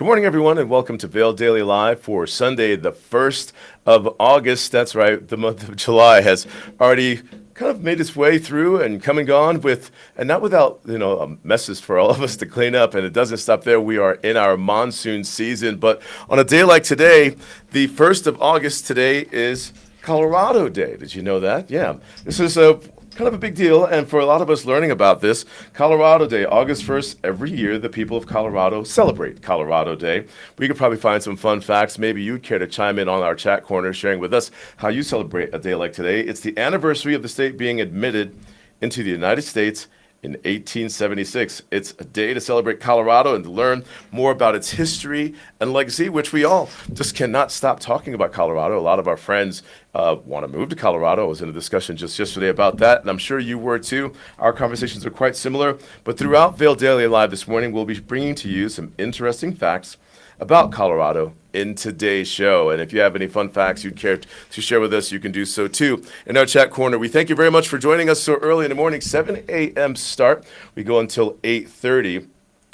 Good morning, everyone, and welcome to Vail Daily Live for Sunday, the 1st of August. That's right, the month of July has already kind of made its way through and come and gone with, and not without, messes for all of us to clean up. And it doesn't stop there. We are in our monsoon season. But on a day like today, the 1st of August, today is Colorado Day. Did you know that? Yeah. This is a kind of a big deal, and for a lot of us learning about this, Colorado Day, August 1st, every year the people of Colorado celebrate Colorado Day. We could probably find some fun facts. Maybe you'd care to chime in on our chat corner, sharing with us how you celebrate a day like today. It's the anniversary of the state being admitted into the United States in 1876. It's a day to celebrate Colorado and to learn more about its history and legacy, which we all just cannot stop talking about Colorado. A lot of our friends want to move to Colorado. I was in a discussion just yesterday about that, and I'm sure you were too. Our conversations are quite similar. But throughout Vail Daily Live this morning, we'll be bringing to you some interesting facts about Colorado in today's show. And if you have any fun facts you'd care to share with us, you can do so too in our chat corner. We thank you very much for joining us so early in the morning, 7 a.m. start. We go until 8:30.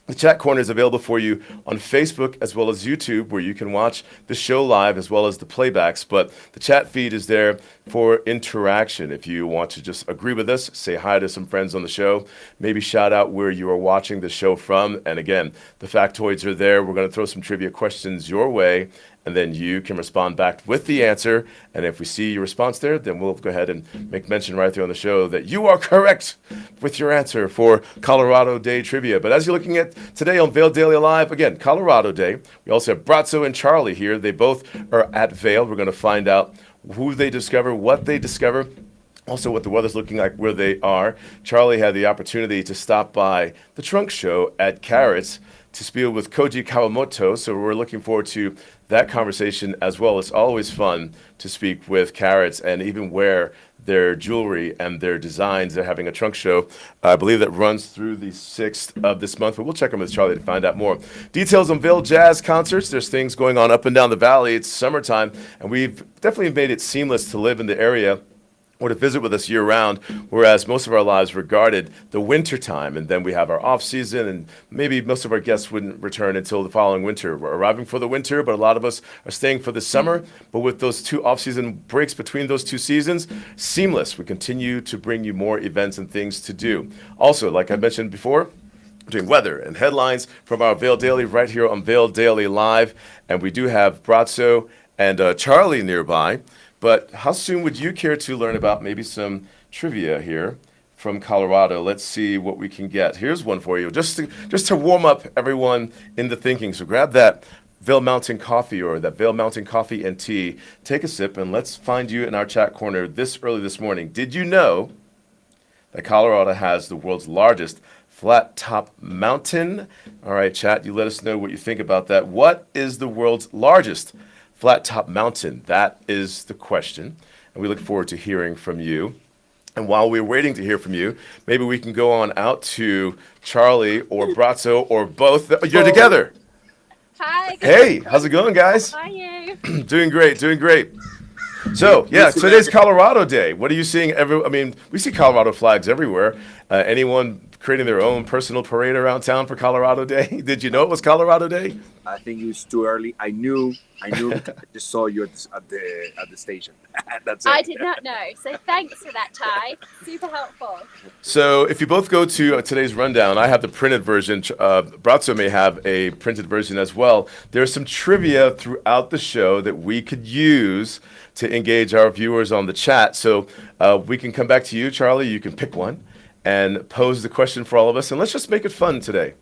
The chat corner is available for you on Facebook as well as YouTube, where you can watch the show live as well as the playbacks. But the chat feed is there for interaction. If you want to just agree with us, say hi to some friends on the show, maybe shout out where you are watching the show from. And again, the factoids are there. We're going to throw some trivia questions your way, and then you can respond back with the answer. And if we see your response there, then we'll go ahead and make mention right there on the show that you are correct with your answer for Colorado Day trivia. But as you're looking at today on Vail Daily Live, again, Colorado Day. We also have Bratzo and Charli here. They both are at Vail. We're going to find out who they discover, what they discover, also what the weather's looking like where they are. Charli had the opportunity to stop by the trunk show at Carrots to speak with Koji Kawamoto, so we're looking forward to that conversation as well. It's always fun to speak with Carrots and even wear their jewelry and their designs. They're having a trunk show, I believe, that runs through the 6th of this month, but we'll check in with Charli to find out more. Details on Vail Jazz concerts. There's things going on up and down the valley. It's summertime, and we've definitely made it seamless to live in the area or to visit with us year-round, whereas most of our lives regarded the winter time, and then we have our off-season, and maybe most of our guests wouldn't return until the following winter. We're arriving for the winter, but a lot of us are staying for the summer. But with those two off-season breaks between those two seasons, seamless. We continue to bring you more events and things to do. Also, like I mentioned before, doing weather and headlines from our Vail Daily right here on Vail Daily Live, and we do have Bratzo and Charli nearby. But how soon would you care to learn about maybe some trivia here from Colorado? Let's see what we can get. Here's one for you, just to warm up everyone in the thinking. So grab that Vail Mountain coffee or that Vail Mountain coffee and tea. Take a sip, and let's find you in our chat corner this early this morning. Did you know that Colorado has the world's largest flat top mountain? All right, chat, you let us know what you think about that. What is the world's largest flat top mountain? That is the question, and we look forward to hearing from you. And while we're waiting to hear from you, maybe we can go on out to Charli or Bratzo or both. You're together. Hi. Hey, how's it going, guys? How are you? Doing great, doing great. So, yeah, today's Colorado Day. What are you seeing? We see Colorado flags everywhere. Anyone creating their own personal parade around town for Colorado Day? Did you know it was Colorado Day? I think it was too early. I knew because I just saw you at the station. That's it. I did not know. So thanks for that, Ty. Super helpful. So if you both go to today's rundown, I have the printed version. Bratzo may have a printed version as well. There's some trivia throughout the show that we could use to engage our viewers on the chat. So we can come back to you, Charli. You can pick one and pose the question for all of us. And let's just make it fun today.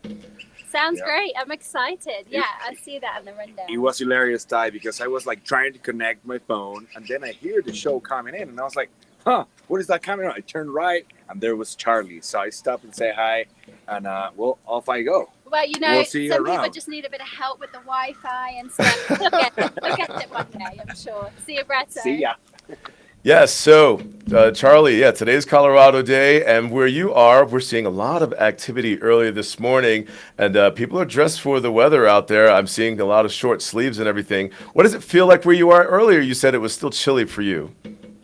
Sounds great. I'm excited. Yeah, I see that in the rundown. It was hilarious, Ty, because I was like trying to connect my phone, and then I hear the show coming in, and I was like, huh, what is that coming on? I turned right, and there was Charli. So I stopped and say hi, and well, off I go. Well, you know, We'll see you some around. people just need a bit of help with the Wi-Fi and stuff. We'll get it one day, I'm sure. See you, Bratzo. See ya. Yes, so Charli, today's Colorado Day, and where you are, we're seeing a lot of activity early this morning, and people are dressed for the weather out there. I'm seeing a lot of short sleeves and everything. What does it feel like where you are? Earlier you said it was still chilly for you.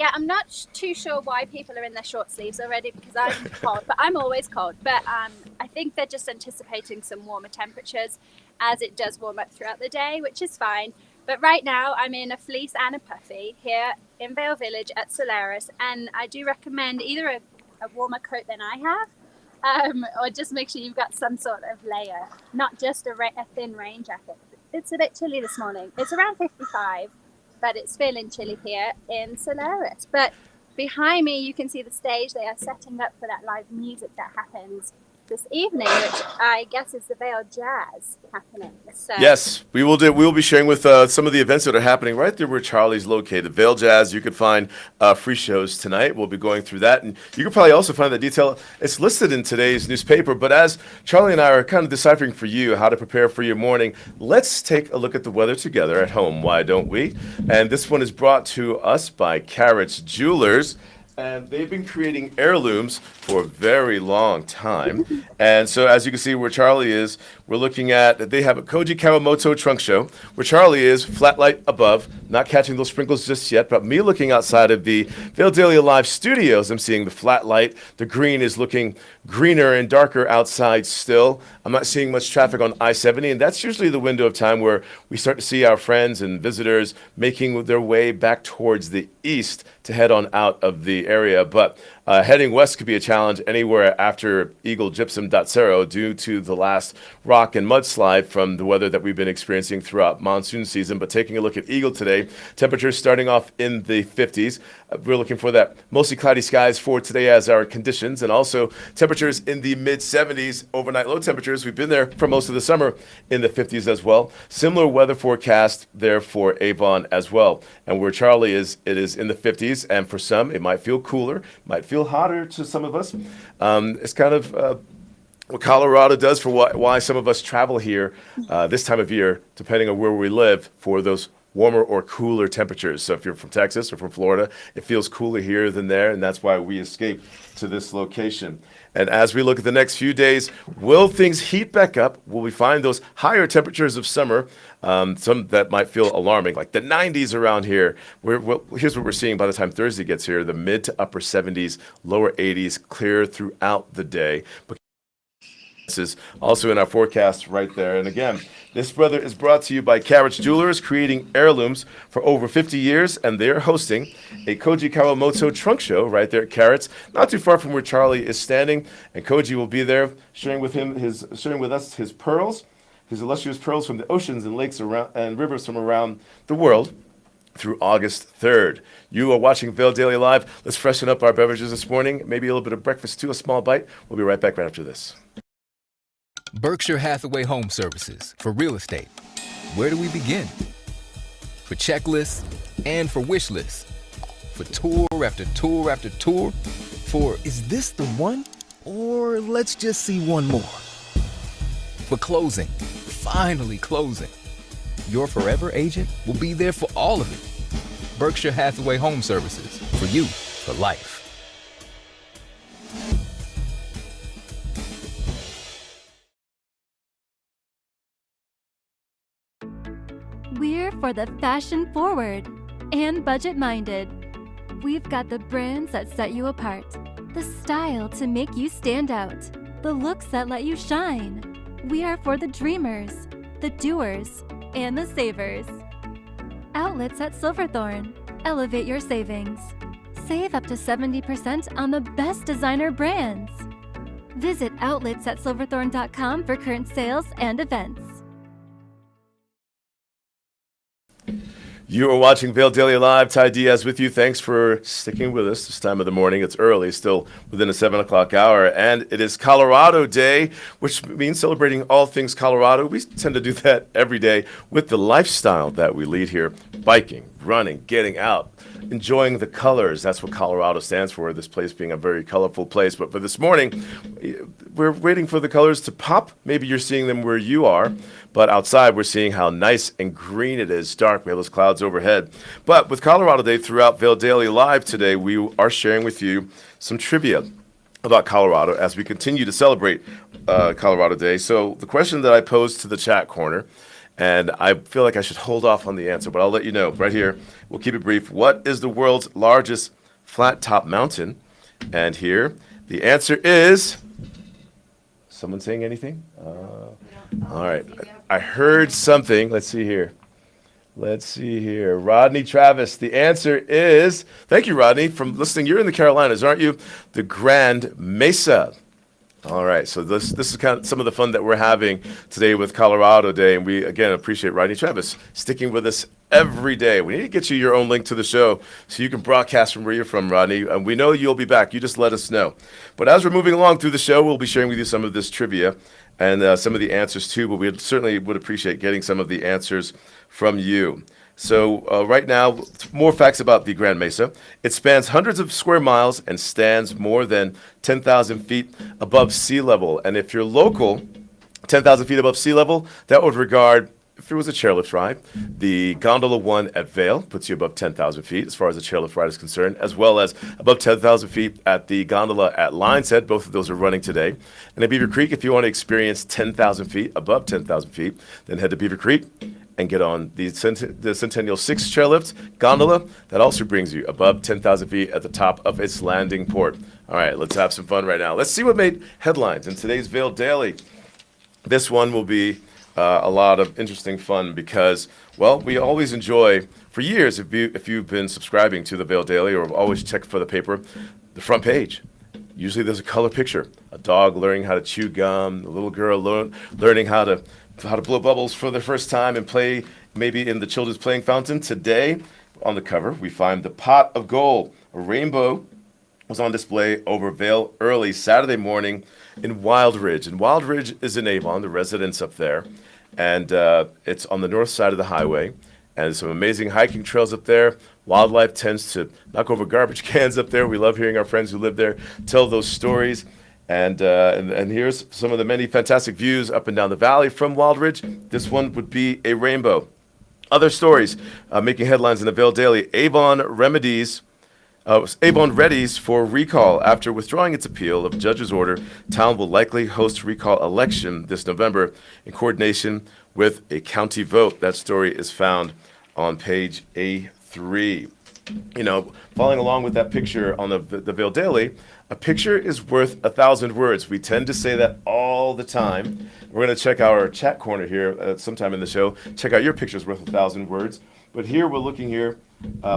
Yeah, I'm not too sure why people are in their short sleeves already because I'm cold, but I'm always cold. But I think they're just anticipating some warmer temperatures. as it does warm up throughout the day, which is fine. But right now I'm in a fleece and a puffy here in Vail Village at Solaris, and I do recommend either a warmer coat than I have, or just make sure you've got some sort of layer, not just a thin rain jacket. It's a bit chilly this morning. It's around 55, but it's feeling chilly here in Solaris. But behind me, you can see the stage. They are setting up for that live music that happens this evening, which I guess is the Vail Jazz happening. So. Yes, we will be sharing with some of the events that are happening right there where Charli's located. Vail Jazz, you could find free shows tonight. We'll be going through that, and you can probably also find that detail. It's listed in today's newspaper, but as Charli and I are kind of deciphering for you how to prepare for your morning, let's take a look at the weather together at home. Why don't we? And this one is brought to us by Carrots Jewelers. And they've been creating heirlooms for a very long time. And so as you can see where Charli is, we're looking at, they have a Koji Kawamoto trunk show, where Charli is flat light above, not catching those sprinkles just yet, but me looking outside of the Vail Daily Live studios, I'm seeing the flat light. The green is looking greener and darker outside still. I'm not seeing much traffic on I-70, and that's usually the window of time where we start to see our friends and visitors making their way back towards the east to head on out of the area. But heading west could be a challenge anywhere after Eagle Gypsum Datsero due to the last rock and mudslide from the weather that we've been experiencing throughout monsoon season. But taking a look at Eagle today, temperatures starting off in the 50s. We're looking for that mostly cloudy skies for today as our conditions, and also temperatures in the mid-70s, overnight low temperatures. We've been there for most of the summer in the 50s as well. Similar weather forecast there for Avon as well. And where Charli is, it is in the 50s, and for some, it might feel cooler, might feel hotter to some of us. It's kind of what Colorado does for why some of us travel here this time of year, depending on where we live, for those warmer or cooler temperatures. So if you're from Texas or from Florida, it feels cooler here than there, and that's why we escape to this location. And as we look at the next few days, will things heat back up? Will we find those higher temperatures of summer? Some that might feel alarming, like the 90s around here. Here's what we're seeing by the time Thursday gets here: the mid to upper 70s, lower 80s, clear throughout the day. But this is also in our forecast right there. And again, this weather is brought to you by Carrots Jewelers, creating heirlooms for over 50 years, and they're hosting a Koji Kawamoto trunk show right there at Carrots, not too far from where Charli is standing. And Koji will be there sharing with us his pearls, his illustrious pearls from the oceans and lakes around and rivers from around the world through August 3rd. You are watching Vail Daily Live. Let's freshen up our beverages this morning, maybe a little bit of breakfast too, a small bite. We'll be right back right after this. Berkshire Hathaway Home Services for real estate. Where do we begin? For checklists and for wish lists. For tour after tour after tour. For is this the one? Or let's just see one more. For closing. Finally closing. Your forever agent will be there for all of it. Berkshire Hathaway Home Services. For you, for life. We're for the fashion forward and budget minded. We've got the brands that set you apart, the style to make you stand out, the looks that let you shine. We are for the dreamers, the doers, and the savers. Outlets at Silverthorne. Elevate your savings. Save up to 70% on the best designer brands. Visit outletsatsilverthorne.com for current sales and events. You are watching Vail Daily Live. Ty Diaz with you. Thanks for sticking with us this time of the morning. It's early, still within the 7 o'clock hour, and it is Colorado Day, which means celebrating all things Colorado. We tend to do that every day with the lifestyle that we lead here: biking, running, getting out, enjoying the colors. That's what Colorado stands for, this place being a very colorful place. But for this morning, we're waiting for the colors to pop. Maybe you're seeing them where you are, but outside we're seeing how nice and green it is. Dark, we have those clouds overhead. But with Colorado Day throughout Vail Daily Live today, we are sharing with you some trivia about Colorado as we continue to celebrate Colorado Day. So the question that I posed to the chat corner, and I feel like I should hold off on the answer, but I'll let you know right here. We'll keep it brief. What is the world's largest flat-top mountain? And here, the answer is... Someone saying anything? All right. I heard something. Let's see here. Rodney Travis. The answer is, thank you, Rodney, from listening. You're in the Carolinas, aren't you? The Grand Mesa. All right, so this is kind of some of the fun that we're having today with Colorado Day, and we, again, appreciate Rodney Travis sticking with us every day. We need to get you your own link to the show so you can broadcast from where you're from, Rodney. And we know you'll be back. You just let us know. But as we're moving along through the show, we'll be sharing with you some of this trivia and some of the answers, too, but we certainly would appreciate getting some of the answers from you. So right now, more facts about the Grand Mesa. It spans hundreds of square miles and stands more than 10,000 feet above sea level. And if you're local, 10,000 feet above sea level, that would regard, if it was a chairlift ride, the Gondola 1 at Vail puts you above 10,000 feet as far as the chairlift ride is concerned, as well as above 10,000 feet at the Gondola at Lion's Head. Both of those are running today. And at Beaver Creek, if you want to experience 10,000 feet, above 10,000 feet, then head to Beaver Creek and get on the Centennial 6 chairlift gondola. That also brings you above 10,000 feet at the top of its landing port. All right, let's have some fun right now. Let's see what made headlines in today's Vail Daily. This one will be a lot of interesting fun because, well, we always enjoy, for years, if you've been subscribing to the Vail Daily or always check for the paper, the front page. Usually there's a color picture, a dog learning how to chew gum, a little girl learning how to blow bubbles for the first time and play maybe in the children's playing fountain. Today, on the cover, we find the pot of gold. A rainbow was on display over Vail early Saturday morning in Wild Ridge. And Wild Ridge is in Avon, the residence up there. And it's on the north side of the highway. And there's some amazing hiking trails up there. Wildlife tends to knock over garbage cans up there. We love hearing our friends who live there tell those stories. And here's some of the many fantastic views up and down the valley from Wild Ridge. This one would be a rainbow. Other stories making headlines in the Vail Daily. Avon readies for recall. After withdrawing its appeal of judge's order, town will likely host recall election this November in coordination with a county vote. That story is found on page A3. You know, following along with that picture on the Vail Daily, a picture is worth 1,000 words. We tend to say that all the time. We're going to check our chat corner here sometime in the show. Check out your pictures worth 1,000 words. But here we're looking here,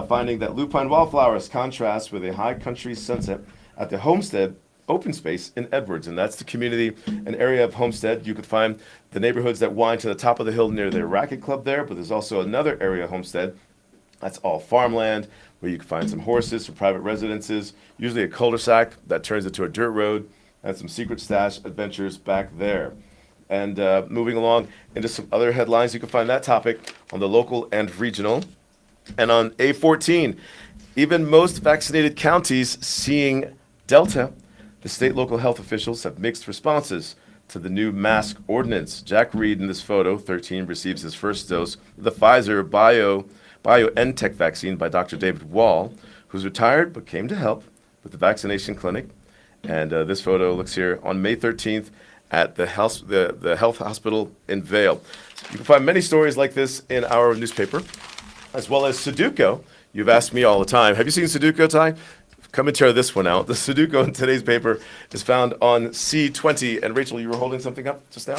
finding that lupine wildflowers contrast with a high country sunset at the Homestead open space in Edwards. And that's the community, an area of Homestead. You could find the neighborhoods that wind to the top of the hill near the racket club there. But there's also another area of Homestead that's all farmland, where you can find some horses for private residences, usually a cul-de-sac that turns into a dirt road, and some secret stash adventures back there. And moving along into some other headlines, you can find that topic on the local and regional. And on A14, even most vaccinated counties seeing Delta, the state local health officials have mixed responses to the new mask ordinance. Jack Reed in this photo, 13, receives his first dose of the Pfizer BioNTech vaccine by Dr. David Wall, who's retired but came to help with the vaccination clinic. And this photo looks here on May 13th at the health hospital in Vail. You can find many stories like this in our newspaper, as well as Sudoku. You've asked me all the time, have you seen Sudoku, Ty? Come and tear this one out. The Sudoku in today's paper is found on C20. And Rachel, you were holding something up just now?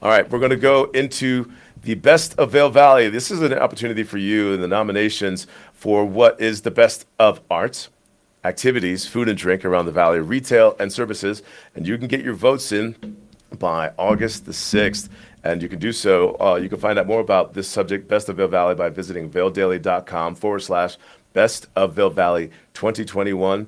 All right, we're going to go into the Best of Vail Valley. This is an opportunity for you in the nominations for what is the best of arts, activities, food and drink around the valley, retail and services. And you can get your votes in by August the 6th. And you can do so. You can find out more about this subject, Best of Vail Valley, by visiting vaildaily.com/Best of Vail Valley 2021.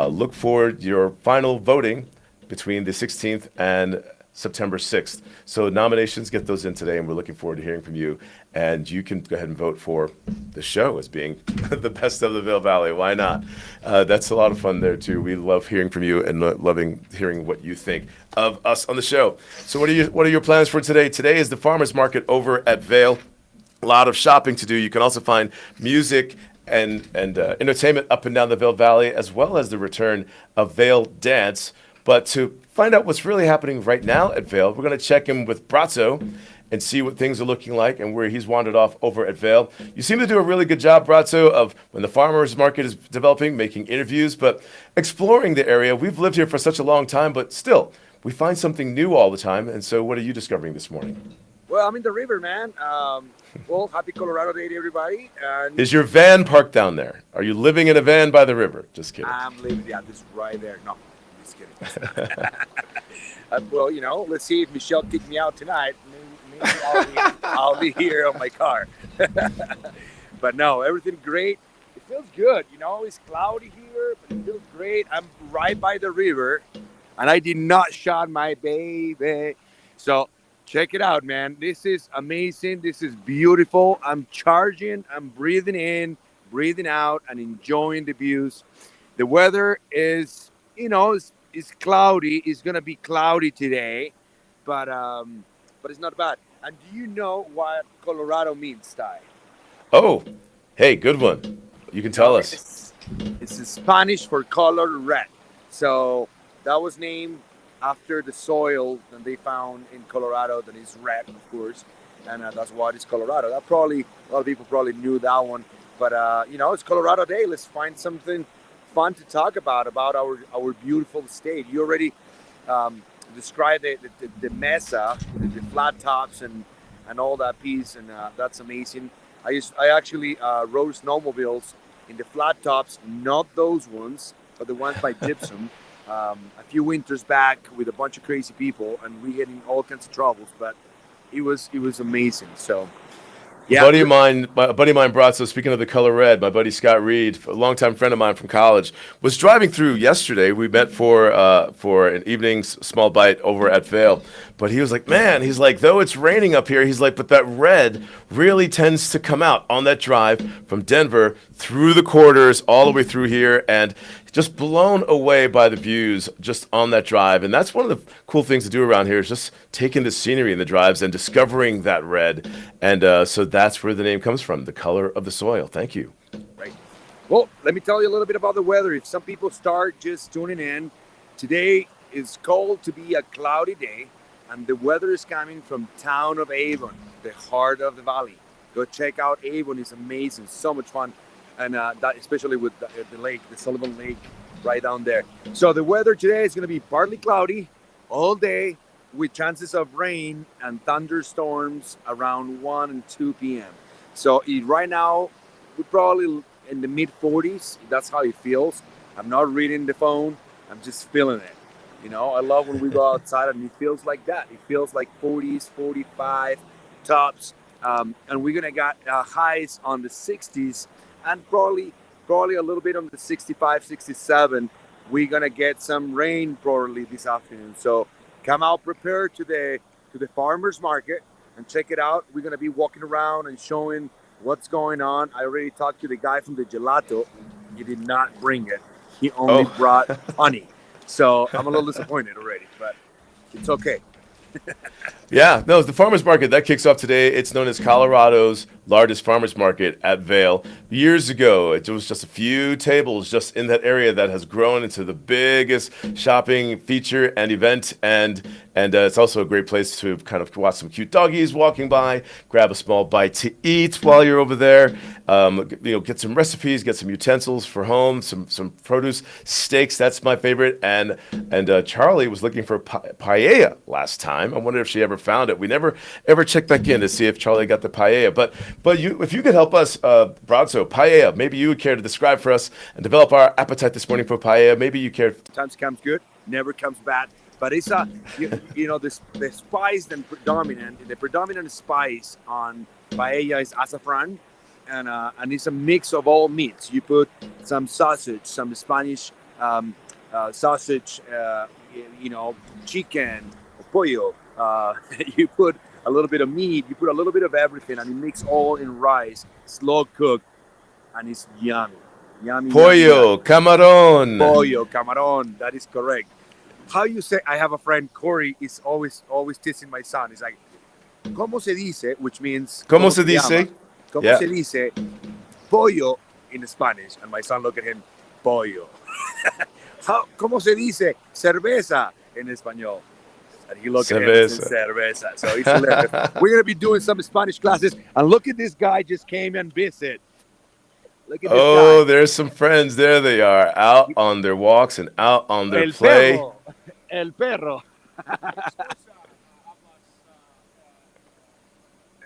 Look for your final voting between the 16th and September 6th. So nominations, get those in today, and we're looking forward to hearing from you. And you can go ahead and vote for the show as being the best of the Vail Valley. Why not? That's a lot of fun there, too. We love hearing from you and loving hearing what you think of us on the show. So what are your plans for today? Today is the farmers market over at Vail. A lot of shopping to do. You can also find music and entertainment up and down the Vail Valley, as well as the return of Vail Dance. But to find out what's really happening right now at Vail, we're going to check in with Bratzo and see what things are looking like and where he's wandered off over at Vail. You seem to do a really good job, Bratzo, of when the farmers market is developing, making interviews, but exploring the area. We've lived here for such a long time, but still, we find something new all the time. And so what are you discovering this morning? Well, I'm in the river, man. Well, happy Colorado Day to everybody. And Is your van parked down there? Are you living in a van by the river? Just kidding. I'm living, this right there. No, just kidding. Well, let's see if Michelle kicked me out tonight. Maybe I'll be here on my car. But no, everything great. It feels good. It's cloudy here, but it feels great. I'm right by the river, and I did not shot my baby. So check it out, man. This is amazing. This is beautiful. I'm charging. I'm breathing in, breathing out, and enjoying the views. The weather is, it's cloudy. It's gonna be cloudy today, but it's not bad. And do you know what Colorado means, Ty? Oh, hey, good one. You can tell us. It's Spanish for color red. So that was named after the soil that they found in Colorado that is red, of course, and that's why it's Colorado. That probably a lot of people probably knew that one, but it's Colorado Day. Let's find something fun to talk about our beautiful state. You already described the mesa, the flat tops, and all that piece, and that's amazing. I actually rode snowmobiles in the flat tops, not those ones, but the ones by Gypsum. A few winters back with a bunch of crazy people, and we get in all kinds of troubles, but it was amazing. So yeah, My buddy of mine, Bratzo, speaking of the color red, my buddy Scott Reed, a longtime friend of mine from college, was driving through yesterday. We met for an evening's small bite over at Vail. But he was like, man, he's like, though it's raining up here, he's like, but that red really tends to come out on that drive from Denver through the quarters all the way through here, and just blown away by the views just on that drive. And that's one of the cool things to do around here is just taking the scenery in the drives and discovering that red. And so that's where the name comes from, the color of the soil. Thank you. Right. Well, let me tell you a little bit about the weather. If some people start just tuning in, today is called to be a cloudy day, and the weather is coming from town of Avon, the heart of the valley. Go check out Avon. It's amazing. So much fun. And that especially with the lake, the Sullivan Lake right down there. So the weather today is going to be partly cloudy all day with chances of rain and thunderstorms around 1 and 2 p.m. So right now, we're probably in the mid-40s. That's how it feels. I'm not reading the phone. I'm just feeling it. I love when we go outside and it feels like that. It feels like 40s, 45 tops. And we're going to get highs on the 60s. And probably a little bit on the 65, 67. We're gonna get some rain probably this afternoon. So come out prepared to the farmers market and check it out. We're gonna be walking around and showing what's going on. I already talked to the guy from the gelato. He did not bring it. He only brought honey. So I'm a little disappointed already, but it's okay. Yeah, no, the farmers market that kicks off today. It's known as Colorado's largest farmers market at Vail. Years ago, it was just a few tables just in that area that has grown into the biggest shopping feature and event. And it's also a great place to kind of watch some cute doggies walking by, grab a small bite to eat while you're over there. Get some recipes, get some utensils for home, some produce, steaks. That's my favorite. And Charli was looking for paella last time. I wonder if she ever found it. We never ever checked back in to see if Charli got the paella. But if you could help us, Bratzo, paella, maybe you would care to describe for us and develop our appetite this morning for paella. Maybe you care. Sometimes comes good, never comes bad. But it's the spice and the predominant spice on paella is azafran, and it's a mix of all meats. You put some sausage, some Spanish sausage, chicken, pollo. You put a little bit of meat, you put a little bit of everything, and you mix all in rice, slow cooked, and it's yummy. Pollo, camarón. Pollo, camarón. That is correct. How you say? I have a friend, Corey, is always teasing my son. He's like, ¿Cómo se dice? Which means ¿Cómo se dice? ¿Cómo se dice pollo in Spanish? And my son looked at him, pollo. ¿Cómo se dice cerveza in Español? And he looked at him and said, cerveza. So he's hilarious. We're going to be doing some Spanish classes. And look at this guy just came and visit. Look at this guy. There's some friends. There they are, out on their walks and out on their play. El perro.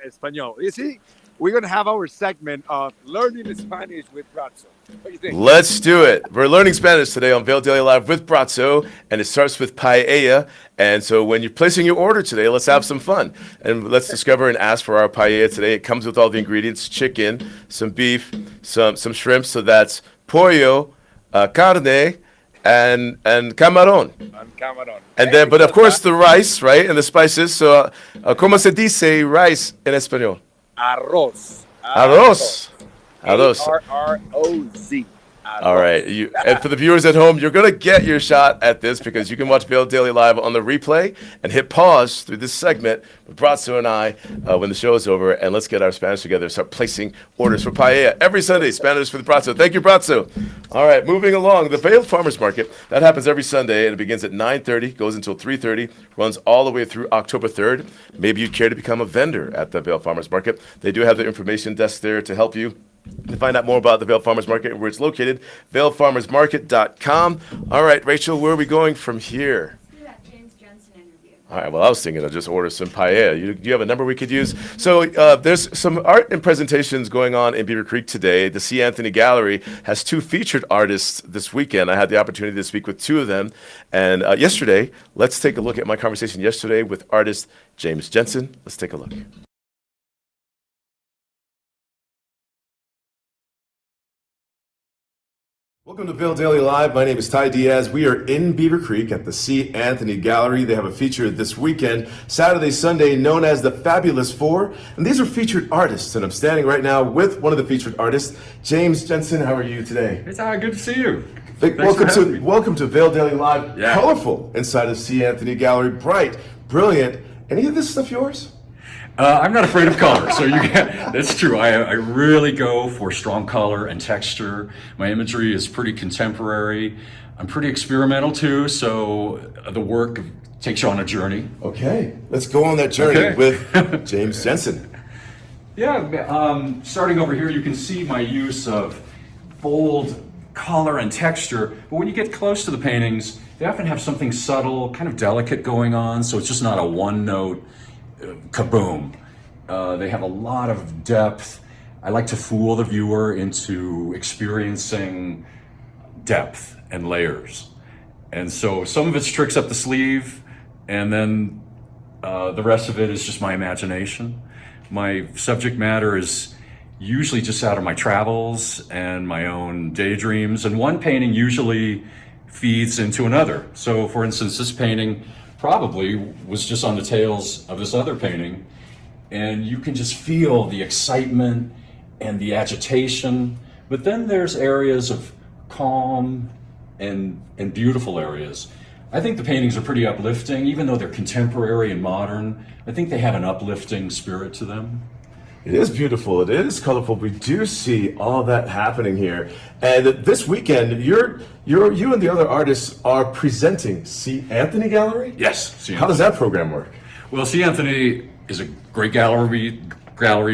Español. You see, we're going to have our segment of learning Spanish with Bratzo. What do you think? Let's do it. We're learning Spanish today on Vail Daily Live with Bratzo, and it starts with paella. And so when you're placing your order today, let's have some fun. And let's discover and ask for our paella today. It comes with all the ingredients: chicken, some beef, some shrimp. So that's pollo, carne, and camarón. And camarón. And then, but of course, the rice, right, and the spices. So, ¿cómo se dice rice en español? Arroz. Arroz. Arroz. Arroz. All right. And for the viewers at home, you're going to get your shot at this because you can watch Vail Daily Live on the replay and hit pause through this segment with Bratzo and I when the show is over. And let's get our Spanish together and start placing orders for paella every Sunday. Spanish for the Bratzo. Thank you, Bratzo. All right. Moving along. The Vail Farmers Market, that happens every Sunday, and it begins at 9:30, goes until 3:30, runs all the way through October 3rd. Maybe you care to become a vendor at the Vail Farmers Market. They do have the information desk there to help you. To find out more about the Vail Farmers Market and where it's located, vailfarmersmarket.com. All right, Rachel, where are we going from here? Do that James Jenson interview. All right, well, I was thinking of just order some paella. Do you have a number we could use? So there's some art and presentations going on in Beaver Creek today. The C. Anthony Gallery has 2 featured artists this weekend. I had the opportunity to speak with 2 of them. And yesterday, let's take a look at my conversation yesterday with artist James Jenson. Let's take a look. Welcome to Vail Daily Live. My name is Ty Diaz. We are in Beaver Creek at the C. Anthony Gallery. They have a feature this weekend, Saturday, Sunday, known as the Fabulous Four. And these are featured artists. And I'm standing right now with one of the featured artists, James Jenson. How are you today? It's good to see you. Thanks Welcome to Vail Daily Live. Yeah. Colorful inside of C. Anthony Gallery. Bright, brilliant. Any of this stuff yours? I'm not afraid of color, so that's true. I really go for strong color and texture. My imagery is pretty contemporary. I'm pretty experimental too, so the work takes you on a journey. Okay, let's go on that journey with James Jenson. Yeah, starting over here, you can see my use of bold color and texture, but when you get close to the paintings, they often have something subtle, kind of delicate going on, so it's just not a one-note kaboom. They have a lot of depth. I like to fool the viewer into experiencing depth and layers. And so some of it's tricks up the sleeve, and then the rest of it is just my imagination. My subject matter is usually just out of my travels and my own daydreams, and one painting usually feeds into another. So for instance, this painting probably was just on the tails of this other painting, and you can just feel the excitement and the agitation, but then there's areas of calm and beautiful areas. I think the paintings are pretty uplifting, even though they're contemporary and modern. I think they have an uplifting spirit to them. It is beautiful. It is colorful. We do see all that happening here. And this weekend, you and the other artists are presenting C. Anthony Gallery? Yes. C. How does that program work? Well, C. Anthony is a great gallery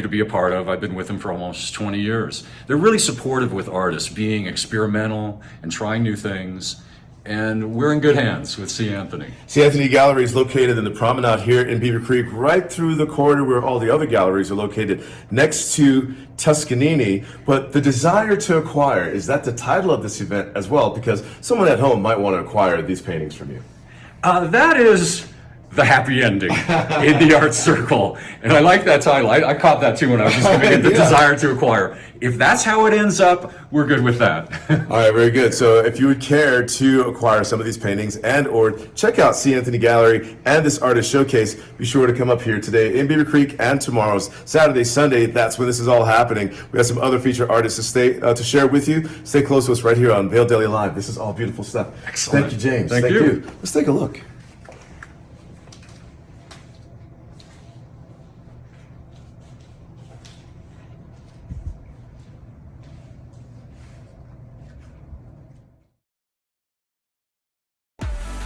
to be a part of. I've been with them for almost 20 years. They're really supportive with artists, being experimental and trying new things. And we're in good hands with C. Anthony. C. Anthony Gallery is located in the promenade here in Beaver Creek, right through the corridor where all the other galleries are located, next to Tuscanini. But the desire to acquire, is that the title of this event as well? Because someone at home might want to acquire these paintings from you. That is the happy ending in the art circle. And I like that title. I caught that too when I was just giving it the desire to acquire. If that's how it ends up, we're good with that. All right, very good. So if you would care to acquire some of these paintings and or check out C. Anthony Gallery and this artist showcase, be sure to come up here today in Beaver Creek, and tomorrow's Saturday, Sunday. That's when this is all happening. We have some other featured artists to share with you. Stay close to us right here on Vail Daily Live. This is all beautiful stuff. Excellent. Thank you, James. Thank you. Let's take a look.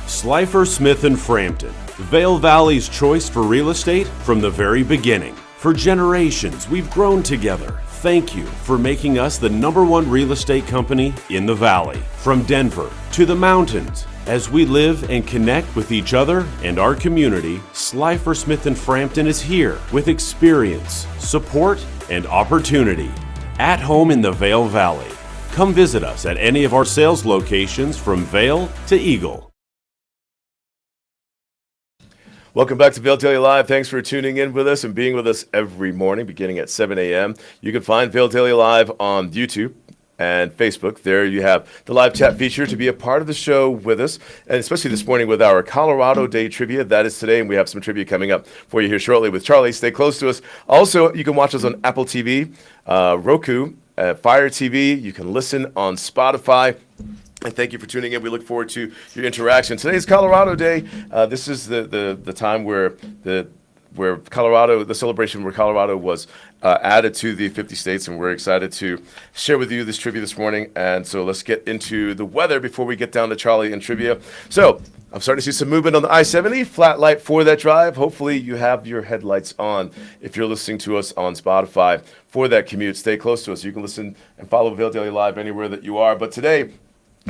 Slifer Smith & Frampton, Vail Valley's choice for real estate from the very beginning. For generations, we've grown together. Thank you for making us the #1 real estate company in the Valley. From Denver to the mountains As we live and connect with each other and our community, Slifer Smith and Frampton is here with experience, support, and opportunity. At home in the Vail Valley. Come visit us at any of our sales locations from Vail to Eagle. Welcome back to Vail Daily Live. Thanks for tuning in with us and being with us every morning beginning at 7 a.m. You can find Vail Daily Live on YouTube and Facebook. There you have the live chat feature to be a part of the show with us, and especially this morning with our Colorado Day trivia. That is today, and we have some trivia coming up for you here shortly with Charli. Stay close to us. Also, you can watch us on Apple TV, Roku, Fire TV. You can listen on Spotify. And thank you for tuning in. We look forward to your interaction. Today's Colorado Day. This is the time where Colorado, the celebration where Colorado was added to the 50 states, and we're excited to share with you this trivia this morning. And so let's get into the weather before we get down to Charli and trivia. So I'm starting to see some movement on the I-70, flat light for that drive. Hopefully you have your headlights on if you're listening to us on Spotify for that commute. Stay close to us. You can listen and follow Vail Daily Live anywhere that you are. But today,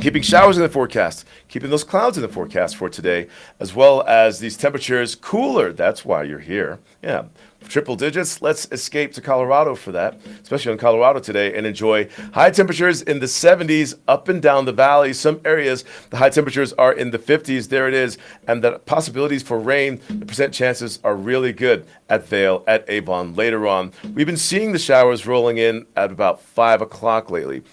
keeping showers in the forecast, keeping those clouds in the forecast for today, as well as these temperatures cooler. That's why you're here. Yeah, triple digits. Let's escape to Colorado for that, especially in Colorado today, and enjoy high temperatures in the 70s up and down the valley. Some areas, the high temperatures are in the 50s. There it is. And the possibilities for rain, the percent chances are really good at Vail, at Avon later on. We've been seeing the showers rolling in at about 5 o'clock lately.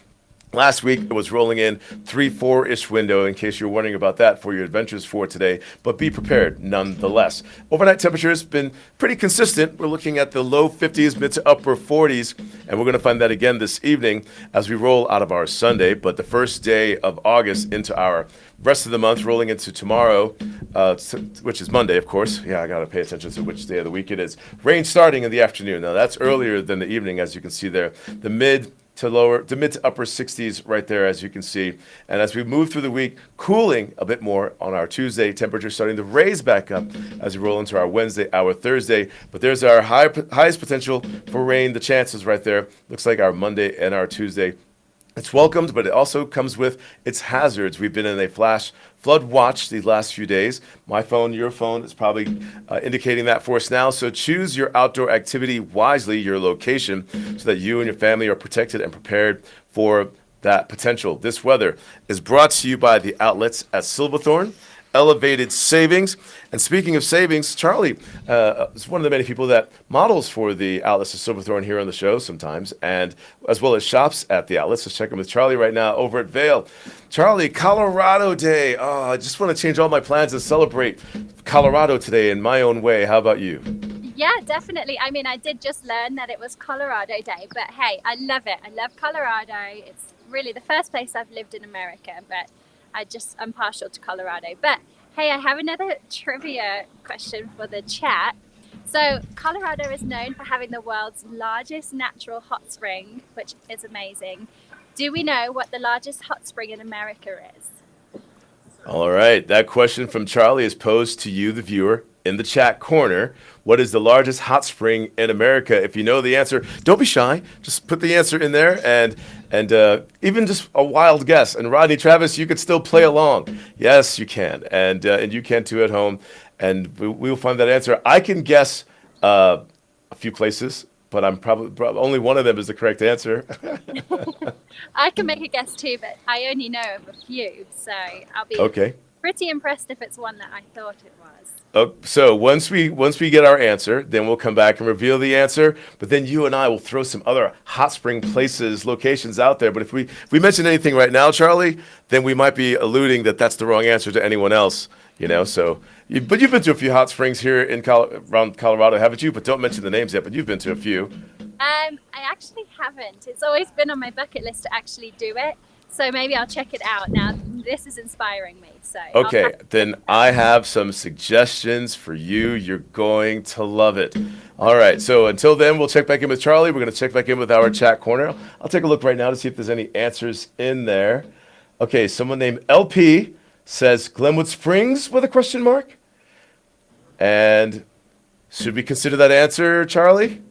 Last week, it was rolling in 3-4-ish window, in case you're wondering about that for your adventures for today. But be prepared nonetheless. Overnight temperatures been pretty consistent. We're looking at the low 50s, mid to upper 40s. And we're going to find that again this evening as we roll out of our Sunday. But the first day of August into our rest of the month, rolling into tomorrow, which is Monday, of course. Yeah, I got to pay attention to which day of the week it is. Rain starting in the afternoon. Now, that's earlier than the evening, as you can see there. The mid to upper 60s right there, as you can see. And as we move through the week, cooling a bit more on our Tuesday, temperature starting to raise back up as we roll into our Wednesday, our Thursday. But there's our highest potential for rain, the chances right there. Looks like our Monday and our Tuesday. It's welcomed, but it also comes with its hazards. We've been in a flash flood watch these last few days. My phone, your phone is probably indicating that for us now. So choose your outdoor activity wisely, your location, so that you and your family are protected and prepared for that potential. This weather is brought to you by the outlets at Silverthorne, Elevated Savings. And speaking of savings, Charli is one of the many people that models for the outlets of Silverthorne here on the show sometimes, and as well as shops at the outlets. Let's check in with Charli right now over at Vail. Charli, Colorado Day. Oh, I just want to change all my plans and celebrate Colorado today in my own way. How about you? Yeah, definitely. I mean, I did just learn that it was Colorado Day, but hey, I love it. I love Colorado. It's really the first place I've lived in America, but I'm partial to Colorado. But hey, I have another trivia question for the chat. So Colorado is known for having the world's largest natural hot spring, which is amazing. Do we know what the largest hot spring in America is? All right. That question from Charli is posed to you, the viewer, in the chat corner. What is the largest hot spring in America? If you know the answer, don't be shy. Just put the answer in there, and even just a wild guess. And Rodney, Travis, you could still play along. Yes, you can, and you can too at home. And we will find that answer. I can guess a few places, but I'm probably only one of them is the correct answer. I can make a guess too, but I only know of a few, so I'll be pretty impressed if it's one that I thought it was. So once we get our answer, then we'll come back and reveal the answer. But then you and I will throw some other hot spring places, locations out there. But if we mention anything right now, Charli, then we might be alluding that that's the wrong answer to anyone else. You know, but you've been to a few hot springs here in around Colorado, haven't you? But don't mention the names yet. But you've been to a few. I actually haven't. It's always been on my bucket list to actually do it. So maybe I'll check it out. Now, this is inspiring me. So okay, then I have some suggestions for you. You're going to love it. All right, so until then, we'll check back in with Charli. We're going to check back in with our chat corner. I'll take a look right now to see if there's any answers in there. Okay, someone named LP says Glenwood Springs with a question mark. And should we consider that answer, Charli?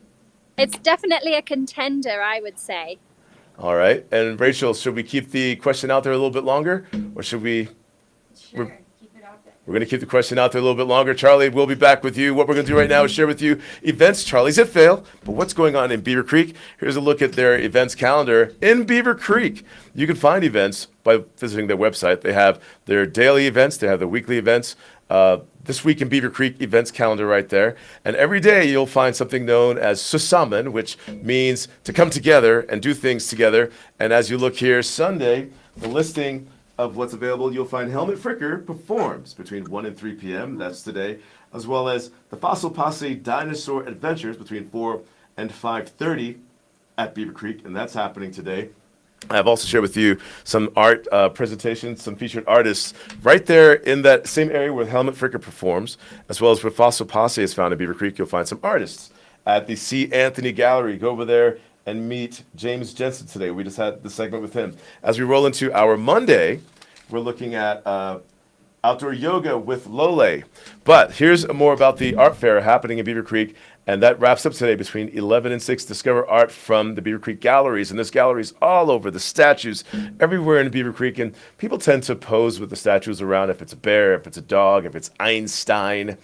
It's definitely a contender, I would say. All right. And Rachel, should we keep the question out there a little bit longer, or should we? we're going to keep the question out there a little bit longer. Charli, we'll be back with you. What we're going to do right now is share with you events. Charli's at Vail, but what's going on in Beaver Creek? Here's a look at their events calendar in Beaver Creek. You can find events by visiting their website. They have their daily events. They have their weekly events. This week in Beaver Creek events calendar right there. And every day you'll find something known as susamen, which means to come together and do things together. And as you look here, Sunday, the listing of what's available, you'll find Helmet Fricker performs between 1 and 3 p.m. That's today, as well as the Fossil Posse Dinosaur Adventures between 4 and 5:30 at Beaver Creek, and that's happening today. I've also shared with you some art presentations, some featured artists right there in that same area where Helmet Fricker performs, as well as where Fossil Posse is found in Beaver Creek. You'll find some artists at the C. Anthony Gallery. Go over there and meet James Jenson today. We just had the segment with him. As we roll into our Monday, we're looking at outdoor yoga with Lole. But here's more about the art fair happening in Beaver Creek, and that wraps up today between 11 and 6. Discover art from the Beaver Creek galleries, and there's galleries all over, the statues everywhere in Beaver Creek, and people tend to pose with the statues around, if it's a bear, if it's a dog, if it's Einstein.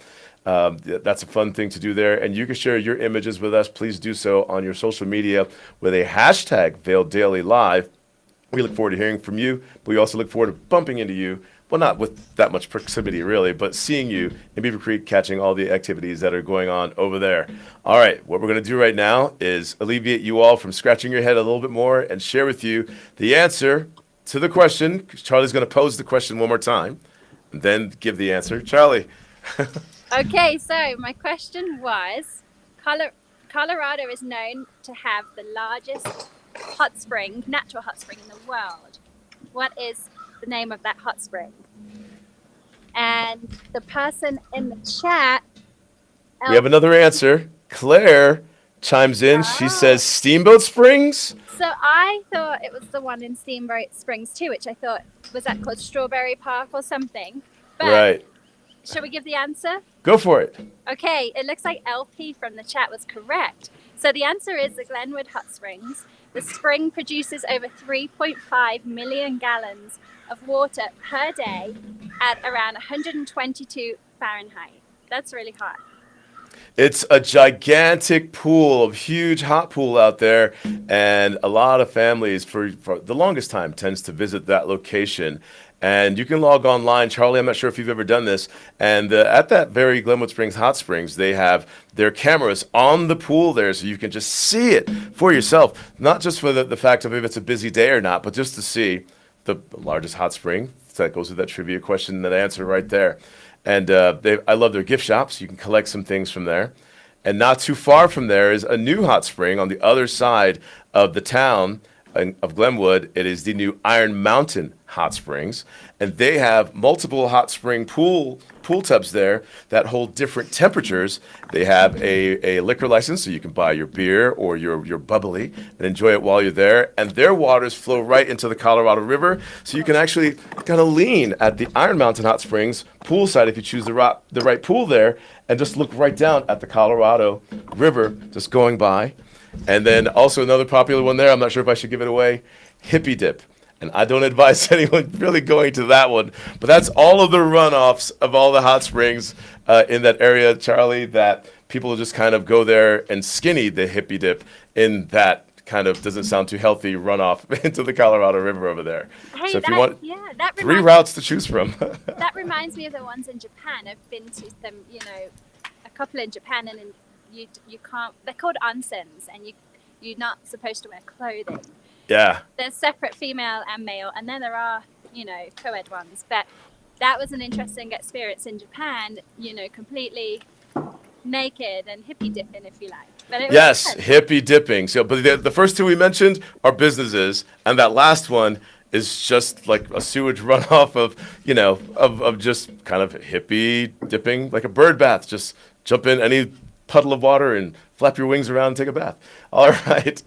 That's a fun thing to do there, and you can share your images with us. Please do so on your social media with a hashtag Vail Daily Live. We look forward to hearing from you, but we also look forward to bumping into you. Well, not with that much proximity, really, but seeing you in Beaver Creek, catching all the activities that are going on over there. All right, what we're going to do right now is alleviate you all from scratching your head a little bit more and share with you the answer to the question. Charli's going to pose the question one more time and then give the answer. Charli. Okay, so my question was, Colorado is known to have the largest natural hot spring in the world. What is the name of that hot spring? And the person in the chat, We have another answer. Claire chimes in. She says Steamboat Springs. So I thought it was the one in Steamboat Springs too, which I thought, was that called Strawberry Park or something? But Right. shall we give the answer? Go for it. Okay, it looks like LP from the chat was correct. So the answer is the Glenwood Hot Springs. The spring produces over 3.5 million gallons of water per day at around 122 Fahrenheit. That's really hot. It's a gigantic pool, a huge hot pool out there, and a lot of families for the longest time tends to visit that location. And you can log online. Charli, I'm not sure if you've ever done this. And at that very Glenwood Springs Hot Springs, they have their cameras on the pool there, so you can just see it for yourself. Not just for the fact of if it's a busy day or not, but just to see the largest hot spring. So that goes with that trivia question and that answer right there. And I love their gift shops. You can collect some things from there. And not too far from there is a new hot spring on the other side of the town of Glenwood. It is the new Iron Mountain Hot Springs, and they have multiple hot spring pool tubs there that hold different temperatures. They have a liquor license, so you can buy your beer or your bubbly and enjoy it while you're there. And their waters flow right into the Colorado River, so you can actually kind of lean at the Iron Mountain Hot Springs poolside if you choose the right pool there, and just look right down at the Colorado River just going by. And then also another popular one there, I'm not sure if I should give it away, Hippie Dip. And I don't advise anyone really going to that one. But that's all of the runoffs of all the hot springs in that area, Charli, that people just kind of go there and skinny the Hippie Dip in that kind of doesn't sound too healthy runoff into the Colorado River over there. Hey, so if you want that three routes to choose from. That reminds me of the ones in Japan. I've been to them, a couple in Japan, and you can't. They're called onsens, and you're not supposed to wear clothing. Yeah. There's separate female and male, and then there are, co-ed ones. But that was an interesting experience in Japan, completely naked and hippie dipping, if you like. But it was Yes, fun. hippie dipping. So, but the first two we mentioned are businesses, and that last one is just like a sewage runoff of just kind of hippie dipping, like a bird bath. Just jump in any puddle of water and flap your wings around and take a bath. All right.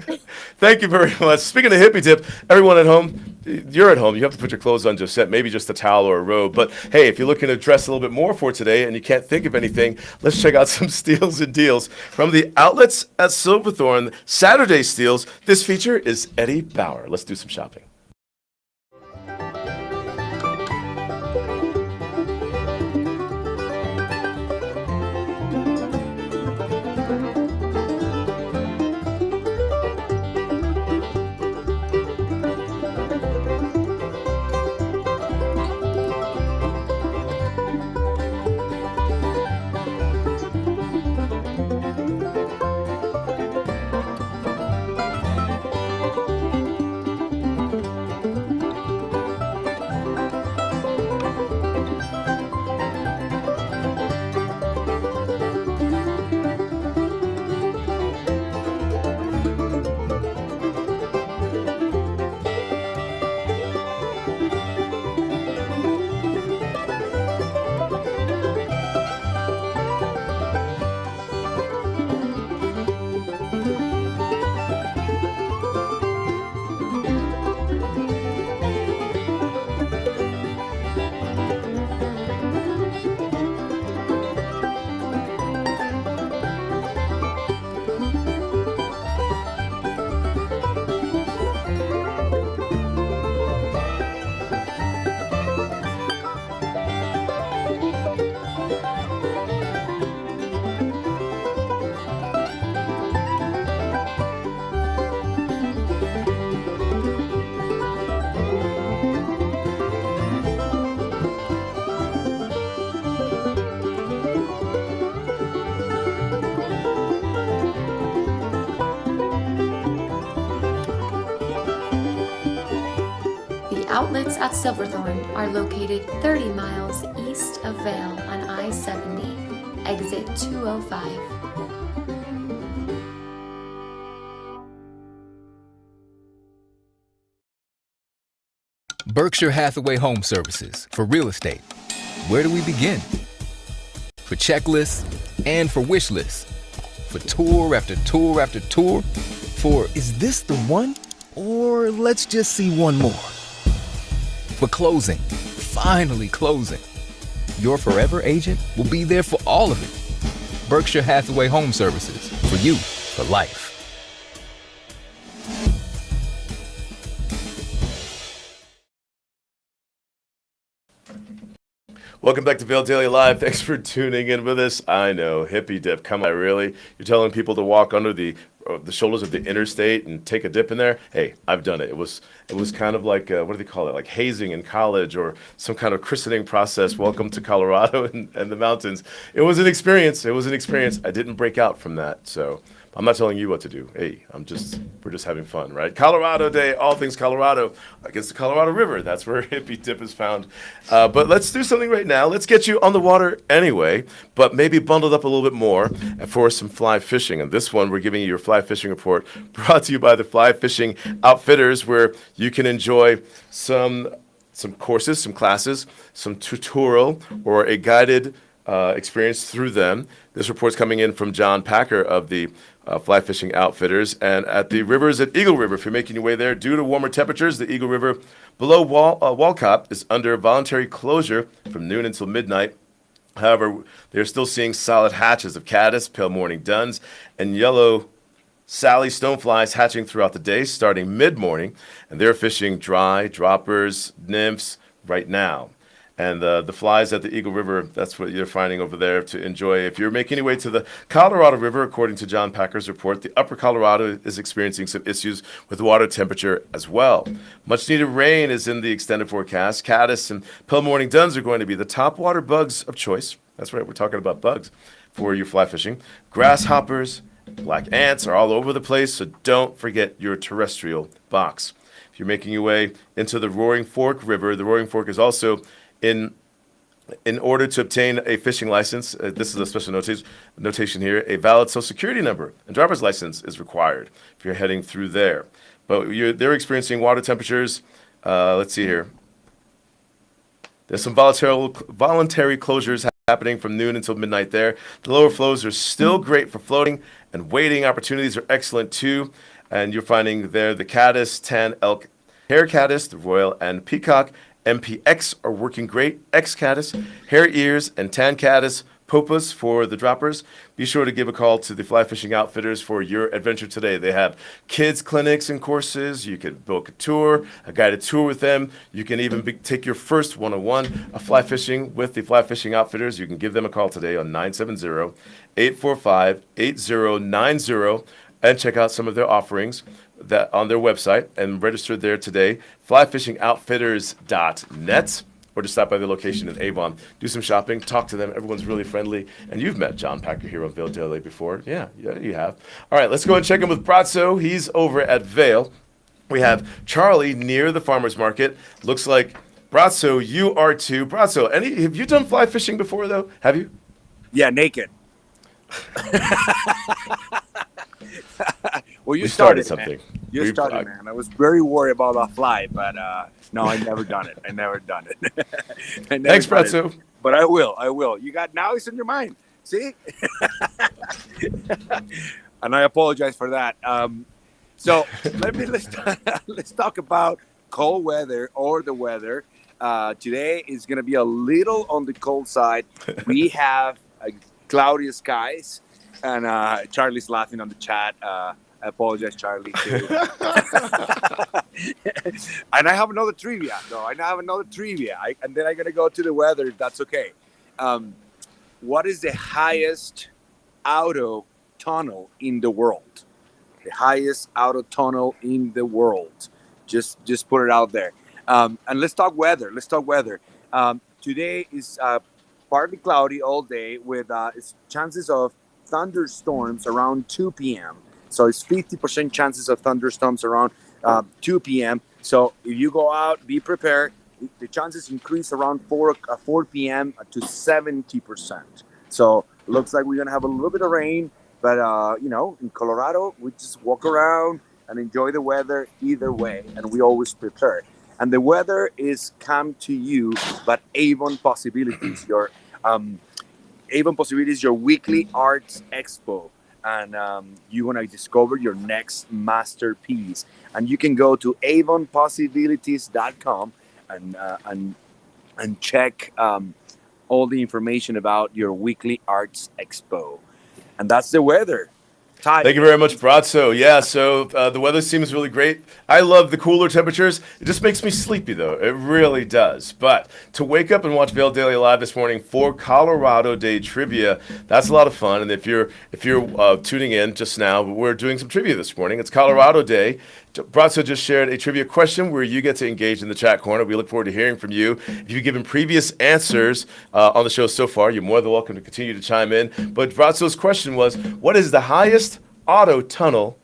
Thank you very much. Speaking of hippie dip, everyone at home, you're at home. You have to put your clothes on just yet, maybe just a towel or a robe. But hey, if you're looking to dress a little bit more for today and you can't think of anything, let's check out some steals and deals from the outlets at Silverthorne. Saturday steals. This feature is Eddie Bauer. Let's do some shopping. outlets at Silverthorne are located 30 miles east of Vail on I-70, exit 205. Berkshire Hathaway Home Services for real estate. Where do we begin? For checklists and for wish lists. For tour after tour after tour. For is this the one? Or let's just see one more. For closing. Finally closing. Your forever agent will be there for all of it. Berkshire Hathaway Home Services. For you, for life. Welcome back to Vail Daily Live. Thanks for tuning in with us. I know, hippie dip. Come on, really? You're telling people to walk under the shoulders of the interstate and take a dip in there? Hey, I've done it. It was kind of like, what do they call it? Like hazing in college or some kind of christening process. Welcome to Colorado and the mountains. It was an experience. I didn't break out from that, so I'm not telling you what to do. Hey, we're just having fun, right? Colorado Day, all things Colorado, against the Colorado River. That's where hippie dip is found. But let's do something right now. Let's get you on the water anyway, but maybe bundled up a little bit more for some fly fishing. And this one, we're giving you your fly fishing report brought to you by the Fly Fishing Outfitters, where you can enjoy some courses, some classes, some tutorial, or a guided experience through them. This report's coming in from John Packer of the Fly Fishing Outfitters. And at the rivers at Eagle River, if you're making your way there, due to warmer temperatures, the Eagle River below Walcott is under voluntary closure from noon until midnight. However, they're still seeing solid hatches of caddis, pale morning duns, and yellow Sally stoneflies hatching throughout the day, starting mid-morning. And they're fishing dry, droppers, nymphs right now. And the flies at the Eagle River, that's what you're finding over there to enjoy. If you're making your way to the Colorado River, according to John Packer's report, the upper Colorado is experiencing some issues with water temperature as well. Much needed rain is in the extended forecast. Caddis and pale morning duns are going to be the top water bugs of choice. That's right, we're talking about bugs for your fly fishing. Grasshoppers, black ants are all over the place, so don't forget your terrestrial box. If you're making your way into the Roaring Fork River, the Roaring Fork is also in order to obtain a fishing license, this is a special notation here, a valid Social Security number and driver's license is required if you're heading through there. But they're experiencing water temperatures. Let's see here. There's some voluntary closures happening from noon until midnight there. The lower flows are still great for floating, and wading opportunities are excellent too. And you're finding there the caddis, tan, elk, hair caddis, the royal, and peacock MPX are working great. X caddis, hair ears, and tan caddis, popas for the droppers. Be sure to give a call to the Fly Fishing Outfitters for your adventure today. They have kids clinics and courses. You can book a tour, a guided tour with them. You can even take your first one-on-one of fly fishing with the Fly Fishing Outfitters. You can give them a call today on 970-845-8090 and check out some of their offerings that on their website and register there today, flyfishingoutfitters.net, or just stop by the location in Avon, do some shopping, talk to them. Everyone's really friendly. And you've met John Packer here on Vail Daily before. Yeah, you have. All right, let's go and check in with Bratzo. He's over at Vail. We have Charli near the farmer's market. Looks like, Bratzo, you are too. Bratzo, have you done fly fishing before, though? Have you? Yeah, naked. Well, we started something. Man. You started, man. I was very worried about that fly, but no, I never done it. Thanks, Bratzo. But I will. Now it's in your mind. See? And I apologize for that. So let's talk about cold weather or the weather. Today is going to be a little on the cold side. We have cloudy skies, and Charlie's laughing on the chat. I apologize, Charlie, too. And I have another trivia, though. And then I'm going to go to the weather, if that's okay. What is the highest auto tunnel in the world? The highest auto tunnel in the world. Just put it out there. And let's talk weather. Today is partly cloudy all day with chances of thunderstorms around 2 p.m. So it's 50% chances of thunderstorms around 2 p.m. So if you go out, be prepared. The chances increase around 4 p.m. to 70%. So looks like we're gonna have a little bit of rain, but in Colorado, we just walk around and enjoy the weather either way, and we always prepare. And the weather is come to you, but Avon Possibilities, your weekly arts expo, and you want to discover your next masterpiece. And you can go to avonpossibilities.com and check all the information about your weekly arts expo. And that's the weather. Ty. Thank you very much, Bratzo. Yeah, so the weather seems really great. I love the cooler temperatures. It just makes me sleepy, though. It really does. But to wake up and watch Vail Daily Live this morning for Colorado Day trivia, that's a lot of fun. And if you're tuning in just now, we're doing some trivia this morning. It's Colorado Day. Bratzo just shared a trivia question where you get to engage in the chat corner. We look forward to hearing from you. If you've given previous answers on the show so far, you're more than welcome to continue to chime in. But Bratzo's question was, what is the highest auto tunnel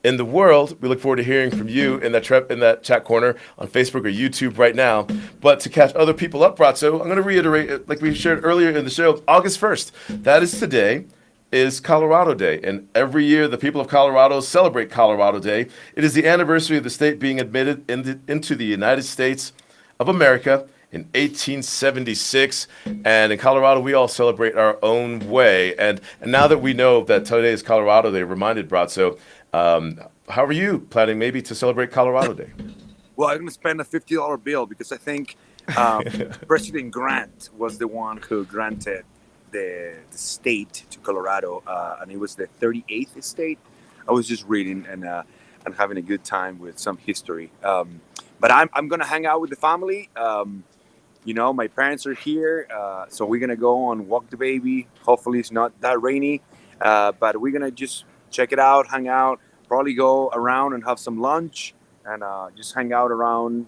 in the world? We look forward to hearing from you in that chat corner on Facebook or YouTube right now. But to catch other people up, Bratzo, I'm going to reiterate, like we shared earlier in the show, August 1st. That is today. Is Colorado Day, and every year the people of Colorado celebrate Colorado Day. It is the anniversary of the state being admitted into the United States of America in 1876, and in Colorado we all celebrate our own way. And now that we know that today is Colorado Day, reminded Bratzo, how are you planning maybe to celebrate Colorado Day? Well, I'm going to spend a $50 bill because I think President Grant was the one who granted the state to Colorado, and it was the 38th state. I was just reading and having a good time with some history. But I'm gonna hang out with the family. My parents are here, so we're gonna go and walk the baby. Hopefully it's not that rainy, but we're gonna just check it out, hang out, probably go around and have some lunch, and just hang out around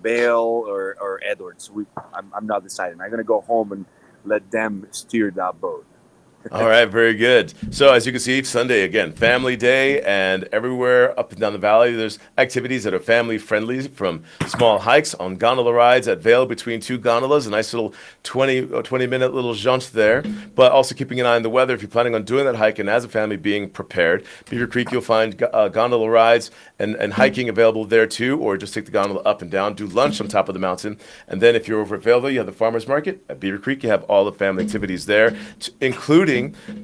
Vail or Edwards. I'm not deciding. I'm gonna go home and let them steer that boat. All right, very good. So as you can see, Sunday, again, family day, and everywhere up and down the valley, there's activities that are family friendly, from small hikes on gondola rides at Vail between two gondolas, a nice little 20-minute little jaunt there, but also keeping an eye on the weather if you're planning on doing that hike, and as a family being prepared. Beaver Creek, you'll find gondola rides and hiking available there too, or just take the gondola up and down, do lunch on top of the mountain. And then if you're over at Vailville, you have the farmers market. At Beaver Creek, you have all the family activities there, including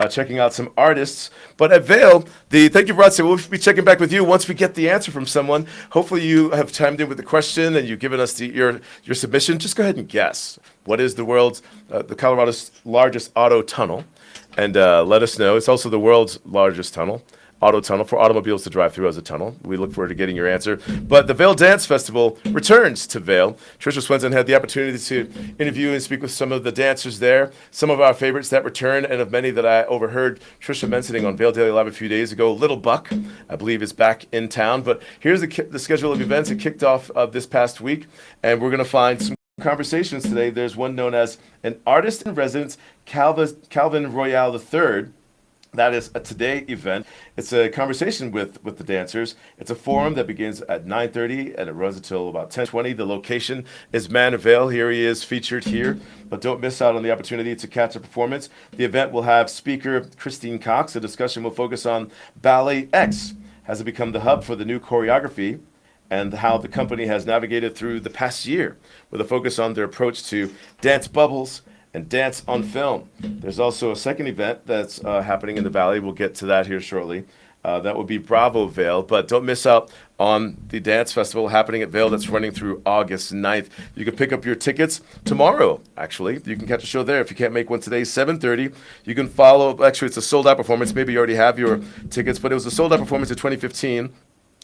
checking out some artists. But at Vail, thank you, Bratzo. We'll be checking back with you once we get the answer from someone. Hopefully you have chimed in with the question and you've given us your submission. Just go ahead and guess. What is the Colorado's largest auto tunnel? And let us know. It's also the world's largest auto tunnel for automobiles to drive through as a tunnel. We look forward to getting your answer. But the Vail Dance Festival returns to Vail. Trisha Swenson had the opportunity to interview and speak with some of the dancers there, some of our favorites that return, and of many that I overheard Trisha mentioning on Vail Daily Live a few days ago. Little Buck, I believe, is back in town. But here's the schedule of events. It kicked off this past week, and we're going to find some conversations today. There's one known as an artist in residence, Calvin Royale III. That is a today event. It's a conversation with the dancers. It's a forum that begins at 9:30 and it runs until about 10:20. The location is Man of Vail. Here he is featured here. But don't miss out on the opportunity to catch a performance. The event will have speaker Christine Cox. The discussion will focus on Ballet X. Has it become the hub for the new choreography, and how the company has navigated through the past year, with a focus on their approach to dance bubbles and dance on film. There's also a second event that's happening in the Valley. We'll get to that here shortly. That will be Bravo Vail. But don't miss out on the dance festival happening at Vail that's running through August 9th. You can pick up your tickets tomorrow, actually. You can catch a show there. If you can't make one today, 7:30. You can follow, actually it's a sold-out performance. Maybe you already have your tickets, but it was a sold-out performance in 2015.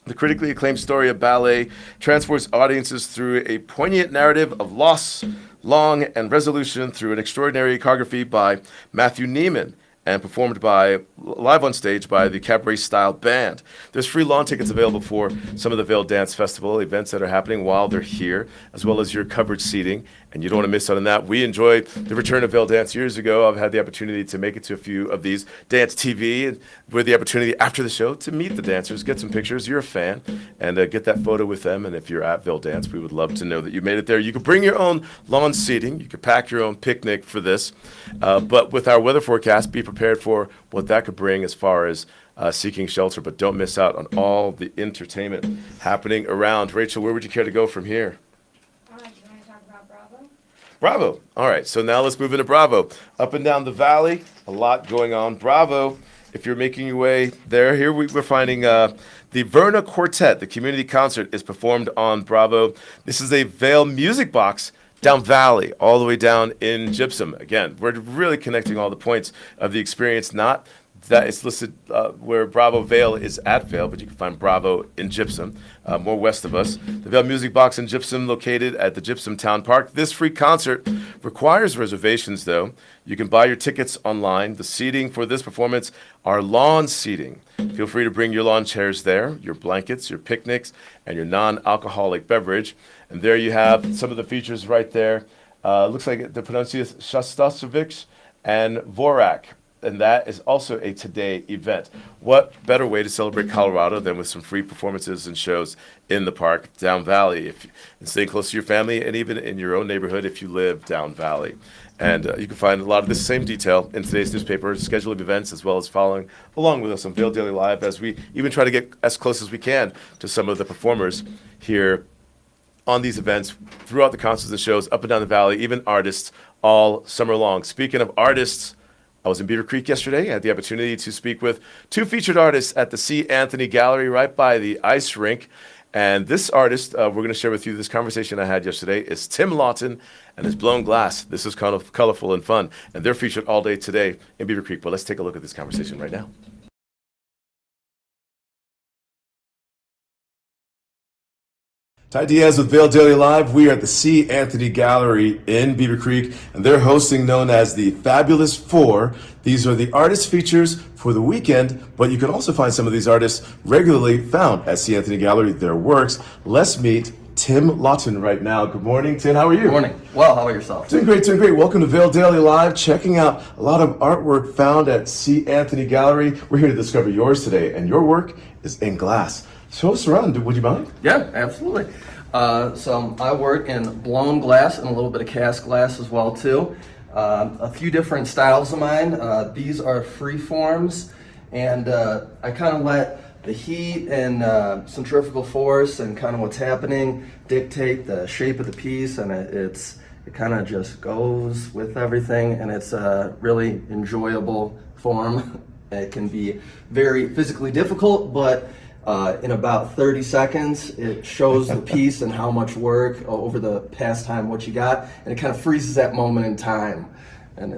The critically acclaimed story of ballet transports audiences through a poignant narrative of loss, long, and resolution through an extraordinary choreography by Matthew Neiman and performed by live on stage by the cabaret style band. There's free lawn tickets available for some of the Vail Dance Festival events that are happening while they're here, as well as your covered seating, and you don't want to miss out on that. We enjoyed the return of Vail Dance years ago. I've had the opportunity to make it to a few of these Dance TV, and with the opportunity after the show to meet the dancers, get some pictures. You're a fan, and get that photo with them. And if you're at Vail Dance, we would love to know that you made it there. You could bring your own lawn seating. You could pack your own picnic for this. But with our weather forecast, be prepared for what that could bring as far as seeking shelter. But don't miss out on all the entertainment happening around. Rachel, where would you care to go from here? Bravo. All right, so now let's move into Bravo. Up and down the valley, a lot going on. Bravo, if you're making your way there, here we're finding the Verna Quartet. The community concert is performed on Bravo. This is a Vail music box down valley, all the way down in Gypsum. Again, we're really connecting all the points of the experience, not that it's listed where Bravo Vail is at Vail, but you can find Bravo in Gypsum, more west of us. The Vail Music Box in Gypsum, located at the Gypsum Town Park. This free concert requires reservations, though. You can buy your tickets online. The seating for this performance are lawn seating. Feel free to bring your lawn chairs there, your blankets, your picnics, and your non-alcoholic beverage. And there you have some of the features right there. Looks like the pronunciation Shostakovich and Vorak. And that is also a today event. What better way to celebrate Colorado than with some free performances and shows in the park down valley, and staying close to your family, and even in your own neighborhood if you live down valley. And you can find a lot of this same detail in today's newspaper, schedule of events, as well as following along with us on Vail Daily Live, as we even try to get as close as we can to some of the performers here on these events throughout the concerts and shows up and down the valley, even artists all summer long. Speaking of artists, I was in Beaver Creek yesterday. I had the opportunity to speak with two featured artists at the C. Anthony Gallery right by the ice rink. And this artist, we're going to share with you this conversation I had yesterday, is Tim Lotton and his Blown Glass. This is kind of colorful and fun. And they're featured all day today in Beaver Creek. But let's take a look at this conversation right now. Ty Diaz with Vail Daily Live. We are at the C. Anthony Gallery in Beaver Creek, and they're hosting known as the Fabulous Four. These are the artist features for the weekend, but you can also find some of these artists regularly found at C. Anthony Gallery, their works. Let's meet Tim Lotton right now. Good morning, Tim. How are you? Good morning. Well, how about yourself? Doing great, doing great. Welcome to Vail Daily Live. Checking out a lot of artwork found at C. Anthony Gallery. We're here to discover yours today, and your work is in glass. Show us around. Would you mind? Yeah, absolutely. So I work in blown glass and a little bit of cast glass as well too. A few different styles of mine. These are free forms, and I kind of let the heat and centrifugal force and kind of what's happening dictate the shape of the piece, and it kind of just goes with everything, and it's a really enjoyable form. It can be very physically difficult, but in about 30 seconds, it shows the piece and how much work over the past time, what you got, and it kind of freezes that moment in time. And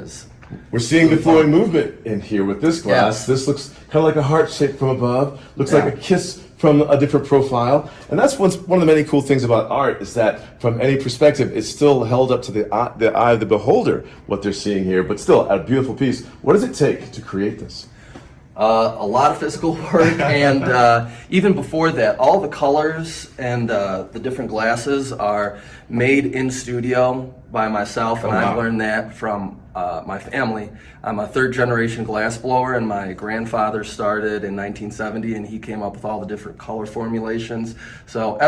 we're seeing the flowing movement in here with this glass. Yes. This looks kind of like a heart shape from above. Looks like a kiss from a different profile. And that's one of the many cool things about art, is that from any perspective, it's still held up to the eye of the beholder, what they're seeing here, but still a beautiful piece. What does it take to create this? A lot of physical work, and even before that, all the colors and the different glasses are made in studio by myself, and I've learned that from my family. I'm a third-generation glass blower, and my grandfather started in 1970, and he came up with all the different color formulations. So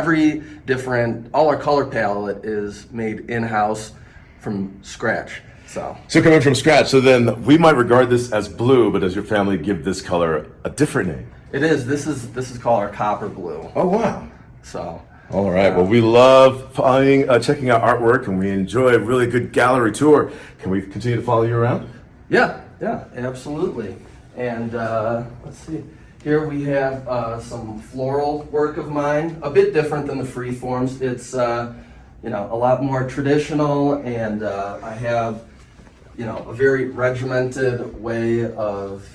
all our color palette is made in-house from scratch. So coming from scratch, so then we might regard this as blue, but does your family give this color a different name? It is. This is called our copper blue. Oh, wow. So. All right. Well, we love checking out artwork, and we enjoy a really good gallery tour. Can we continue to follow you around? Yeah, absolutely. And let's see. Here we have some floral work of mine, a bit different than the free forms. It's a lot more traditional, and I have a very regimented way of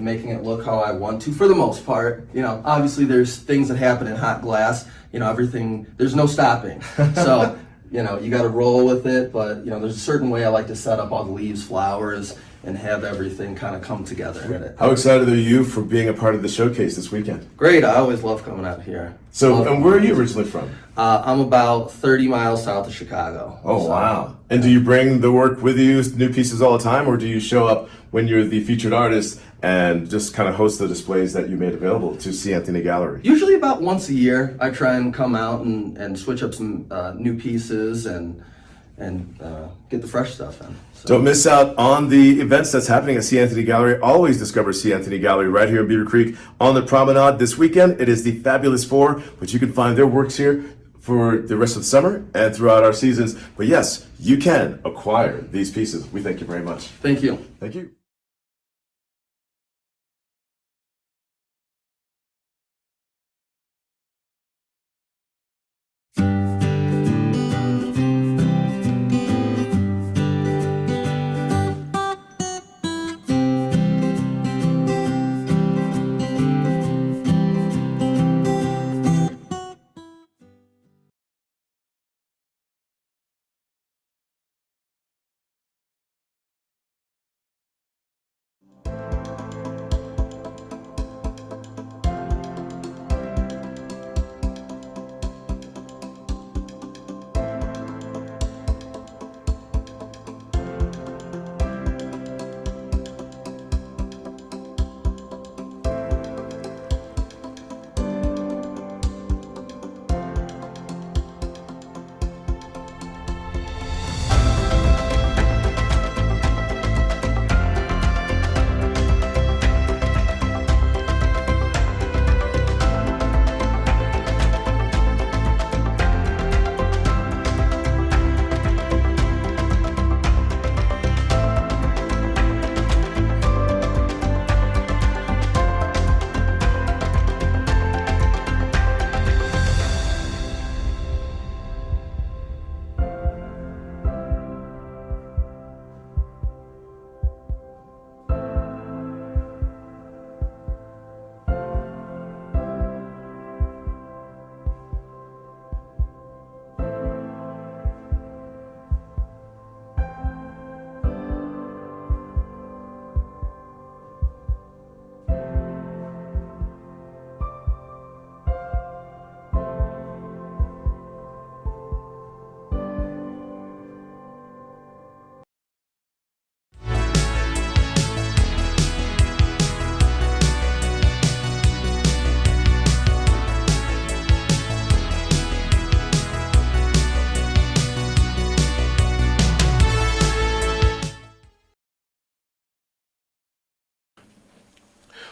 making it look how I want to, for the most part. Obviously there's things that happen in hot glass, everything, there's no stopping. So, you know, you got to roll with it, but you know, there's a certain way I like to set up all the leaves, flowers, and have everything kind of come together in it. How excited are you for being a part of the showcase this weekend? Great, I always love coming out here. So, and where are you originally from? I'm about 30 miles south of Chicago. Oh, So, wow. And do you bring the work with you, new pieces all the time, or do you show up when you're the featured artist and just kind of host the displays that you made available to C. Anthony Gallery? Usually about once a year, I try and come out and switch up some new pieces and get the fresh stuff in. So. Don't miss out on the events that's happening at C. Anthony Gallery. Always discover C. Anthony Gallery right here in Beaver Creek on the promenade. This weekend, it is the Fabulous Four, but you can find their works here for the rest of the summer and throughout our seasons. But yes, you can acquire these pieces. We thank you very much. Thank you. Thank you.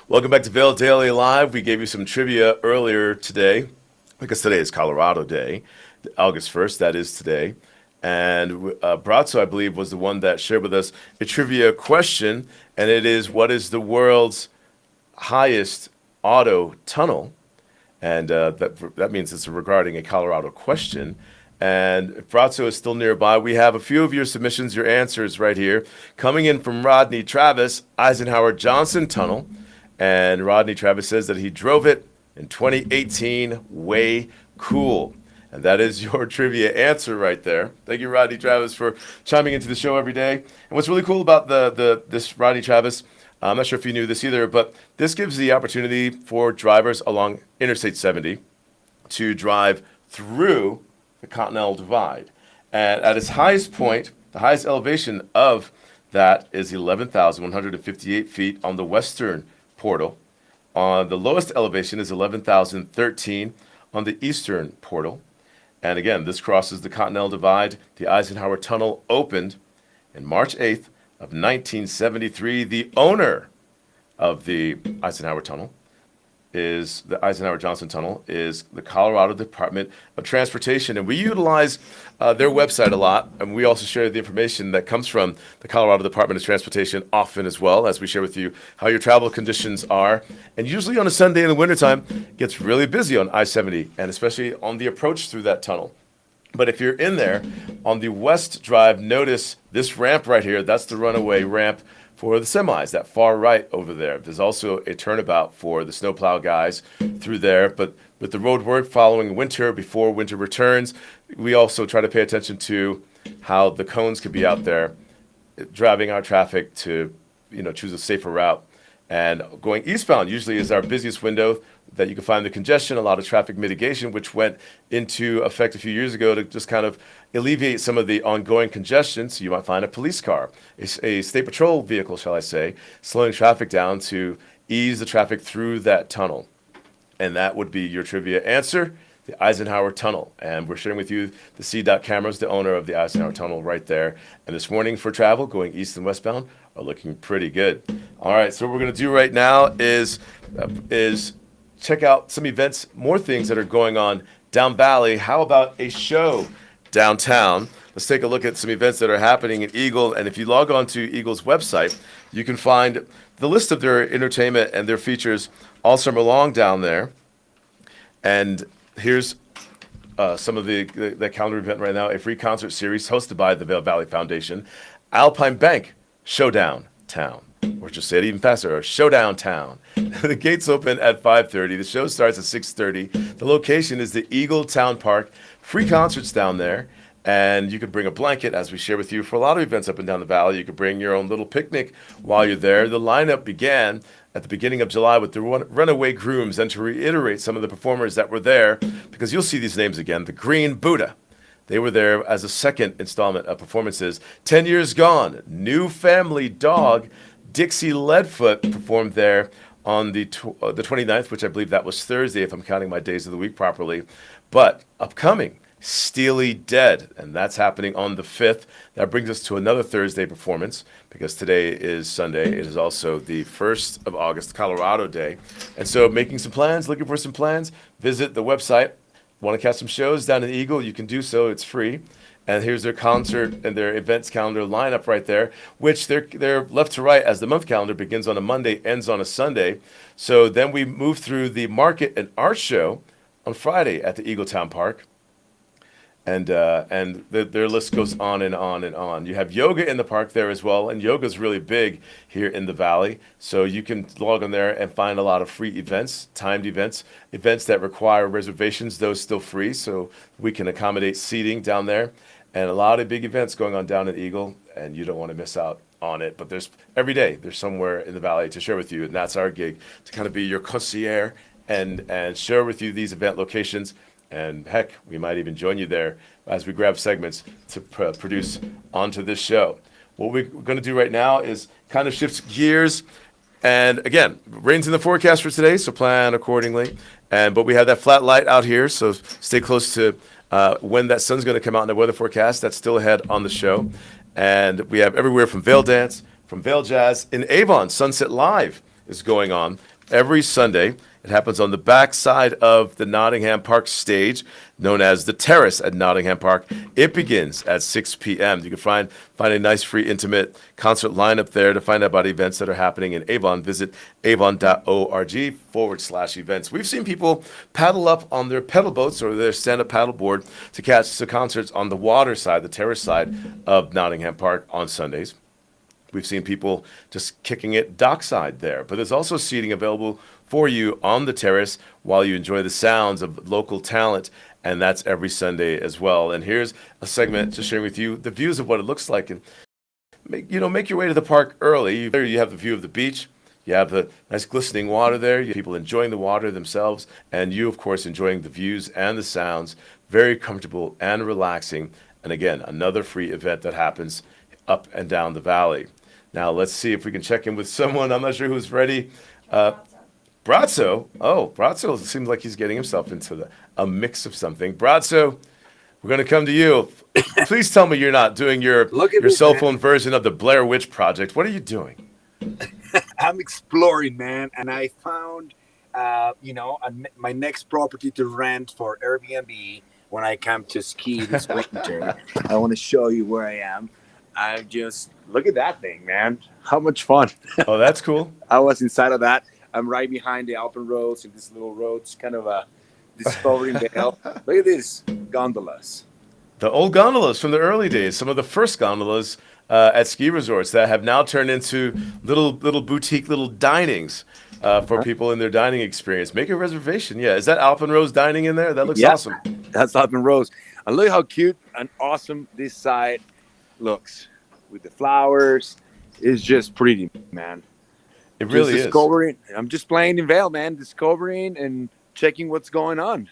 Welcome back to Vail Daily Live. We gave you some trivia earlier today, because today is Colorado Day, August 1st, that is today. And Bratzo, I believe, was the one that shared with us a trivia question, and it is, what is the highest auto tunnel? And that means it's regarding a Colorado question. And if Bratzo is still nearby, we have a few of your submissions, your answers right here. Coming in from Rodney Travis, Eisenhower Johnson Tunnel. And Rodney Travis says that he drove it in 2018. Way cool. And that is your trivia answer right there. Thank you, Rodney Travis, for chiming into the show every day. And what's really cool about this Rodney Travis, I'm not sure if you knew this either, but this gives the opportunity for drivers along Interstate 70 to drive through the Continental Divide. And at its highest point, the highest elevation of that is 11,158 feet on the western portal. On the lowest elevation is 11,013 on the eastern portal. And again, this crosses the Continental Divide. The Eisenhower Tunnel opened on March 8th of 1973. The owner of the Eisenhower Tunnel is the Eisenhower Johnson Tunnel is the Colorado Department of Transportation. And we utilize their website a lot. And we also share the information that comes from the Colorado Department of Transportation often as well, as we share with you how your travel conditions are. And usually on a Sunday in the wintertime, it gets really busy on I-70, and especially on the approach through that tunnel. But if you're in there on the West Drive, notice this ramp right here. That's the runaway ramp for the semis, that far right over there. There's also a turnabout for the snowplow guys through there. But with the road work following winter, before winter returns, we also try to pay attention to how the cones could be out there, driving our traffic to, choose a safer route. And going eastbound usually is our busiest window that you can find the congestion, a lot of traffic mitigation, which went into effect a few years ago to just kind of alleviate some of the ongoing congestion. So you might find a police car, a state patrol vehicle, shall I say, slowing traffic down to ease the traffic through that tunnel. And that would be your trivia answer, the Eisenhower Tunnel. And we're sharing with you the C-Dot cameras, the owner of the Eisenhower Tunnel right there. And this morning for travel, going east and westbound, are looking pretty good. All right, so what we're going to do right now is check out some events, more things that are going on down Valley. How about a show downtown? Let's take a look at some events that are happening in Eagle. And if you log on to Eagle's website, you can find the list of their entertainment and their features all summer long down there. And here's some of the calendar event right now, a free concert series hosted by the Vail Valley Foundation, Alpine Bank Showdown Town. Or just say it even faster, Showdown Town. The gates open at 5:30. The show starts at 6:30. The location is the Eagle Town Park. Free concerts down there. And you could bring a blanket, as we share with you, for a lot of events up and down the valley. You could bring your own little picnic while you're there. The lineup began at the beginning of July with the Runaway Grooms. And to reiterate some of the performers that were there, because you'll see these names again, the Green Buddha. They were there as a second installment of performances. 10 Years Gone, New Family Dog, Dixie Leadfoot performed there on the 29th, which I believe that was Thursday, if I'm counting my days of the week properly. But upcoming, Steely Dead, and that's happening on the 5th. That brings us to another Thursday performance, because today is Sunday. It is also the 1st of August, Colorado Day. And so making some plans, looking for some plans, visit the website. Want to catch some shows down in Eagle? You can do so. It's free. And here's their concert and their events calendar lineup right there, which they're left to right as the month calendar begins on a Monday, ends on a Sunday. So then we move through the Market and Art Show on Friday at the Eagle Town Park. And their list goes on and on and on. You have yoga in the park there as well, and yoga is really big here in the Valley. So you can log on there and find a lot of free events, timed events, events that require reservations, those still free, so we can accommodate seating down there. And a lot of big events going on down at Eagle, and you don't want to miss out on it. But every day, there's somewhere in the Valley to share with you, and that's our gig, to kind of be your concierge and share with you these event locations. And heck, we might even join you there as we grab segments to produce onto this show. What we're going to do right now is kind of shift gears. And again, rain's in the forecast for today, so plan accordingly. But we have that flat light out here, so stay close to when that sun's going to come out in the weather forecast. That's still ahead on the show. And we have everywhere from Vail Dance, from Vail Jazz. In Avon, Sunset Live is going on every Sunday. It happens on the back side of the Nottingham Park stage, known as the Terrace at Nottingham Park. It begins at 6 p.m. You can find a nice, free, intimate concert lineup there. To find out about events that are happening in Avon, visit avon.org/events. We've seen people paddle up on their pedal boats or their stand-up paddleboard to catch the concerts on the water side, the terrace side of Nottingham Park on Sundays. We've seen people just kicking it dockside there. But there's also seating available for you on the terrace while you enjoy the sounds of local talent, and that's every Sunday as well. And here's a segment just sharing with you the views of what it looks like. And make your way to the park early. There you have the view of the beach. You have the nice glistening water there. You have people enjoying the water themselves, and you, of course, enjoying the views and the sounds. Very comfortable and relaxing. And again, another free event that happens up and down the valley. Now, let's see if we can check in with someone. I'm not sure who's ready. Bratzo. Oh, Bratzo seems like he's getting himself into a mix of something. Bratzo, we're going to come to you. Please tell me you're not doing your cell phone version of the Blair Witch Project. What are you doing? I'm exploring, man, and I found, my next property to rent for Airbnb when I come to ski this winter. I want to show you where I am. I just look at that thing, man. How much fun! Oh, that's cool. I was inside of that. I'm right behind the Alpen roads and this little roads, kind of a discovering Vail. Look at this gondolas. The old gondolas from the early days, some of the first gondolas at ski resorts that have now turned into little boutique little dinings for people in their dining experience. Make a reservation. Yeah, is that Alpenrose dining in there? That looks awesome. That's Alpenrose. And look how cute and awesome this side looks with the flowers. It's just pretty, man. It really just discovering. I'm just playing in Vail, man. Discovering and checking what's going on.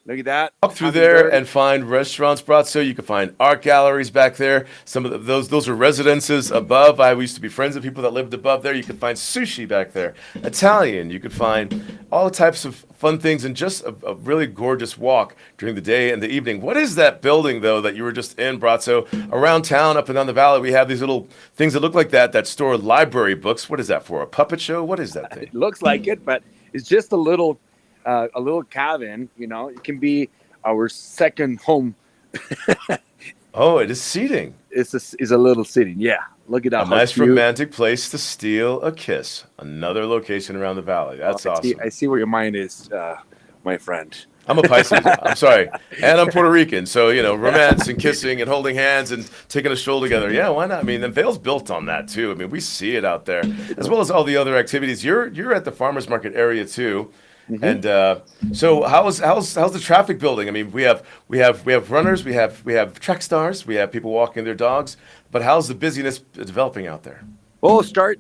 Look at that. Walk through there and find restaurants, Bratzo. You can find art galleries back there. Some of those are residences above. I used to be friends with people that lived above there. You can find sushi back there, Italian. You could find all types of fun things and just a really gorgeous walk during the day and the evening. What is that building, though, that you were just in, Bratzo? Around town, up and down the valley, we have these little things that look like that store library books. What is that for? A puppet show? What is that thing? It looks like it, but it's just a little cabin. You know, it can be our second home. Oh, it is seating. It's a little seating. Yeah, look at that. A nice romantic place to steal a kiss. Another location around the valley. That's awesome. I see where your mind is, my friend. I'm a Pisces. I'm sorry. And I'm Puerto Rican. So, romance and kissing and holding hands and taking a stroll together. Yeah, why not? I mean, and Vail's built on that, too. I mean, we see it out there, as well as all the other activities. You're at the farmers market area, too. Mm-hmm. And so how's the traffic building? I mean, we have runners, we have track stars, we have people walking their dogs, but how's the busyness developing out there? Well, start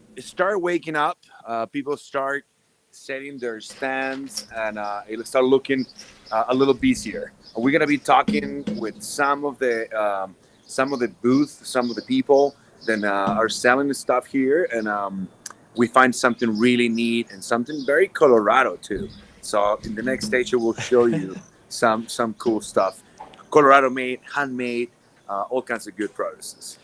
waking up. People start setting their stands, and it'll start looking a little busier. We're gonna be talking with some of the booths, some of the people that are selling the stuff here, and we find something really neat and something very Colorado too. So in the next station, we'll show you some cool stuff, Colorado made, handmade, all kinds of good products.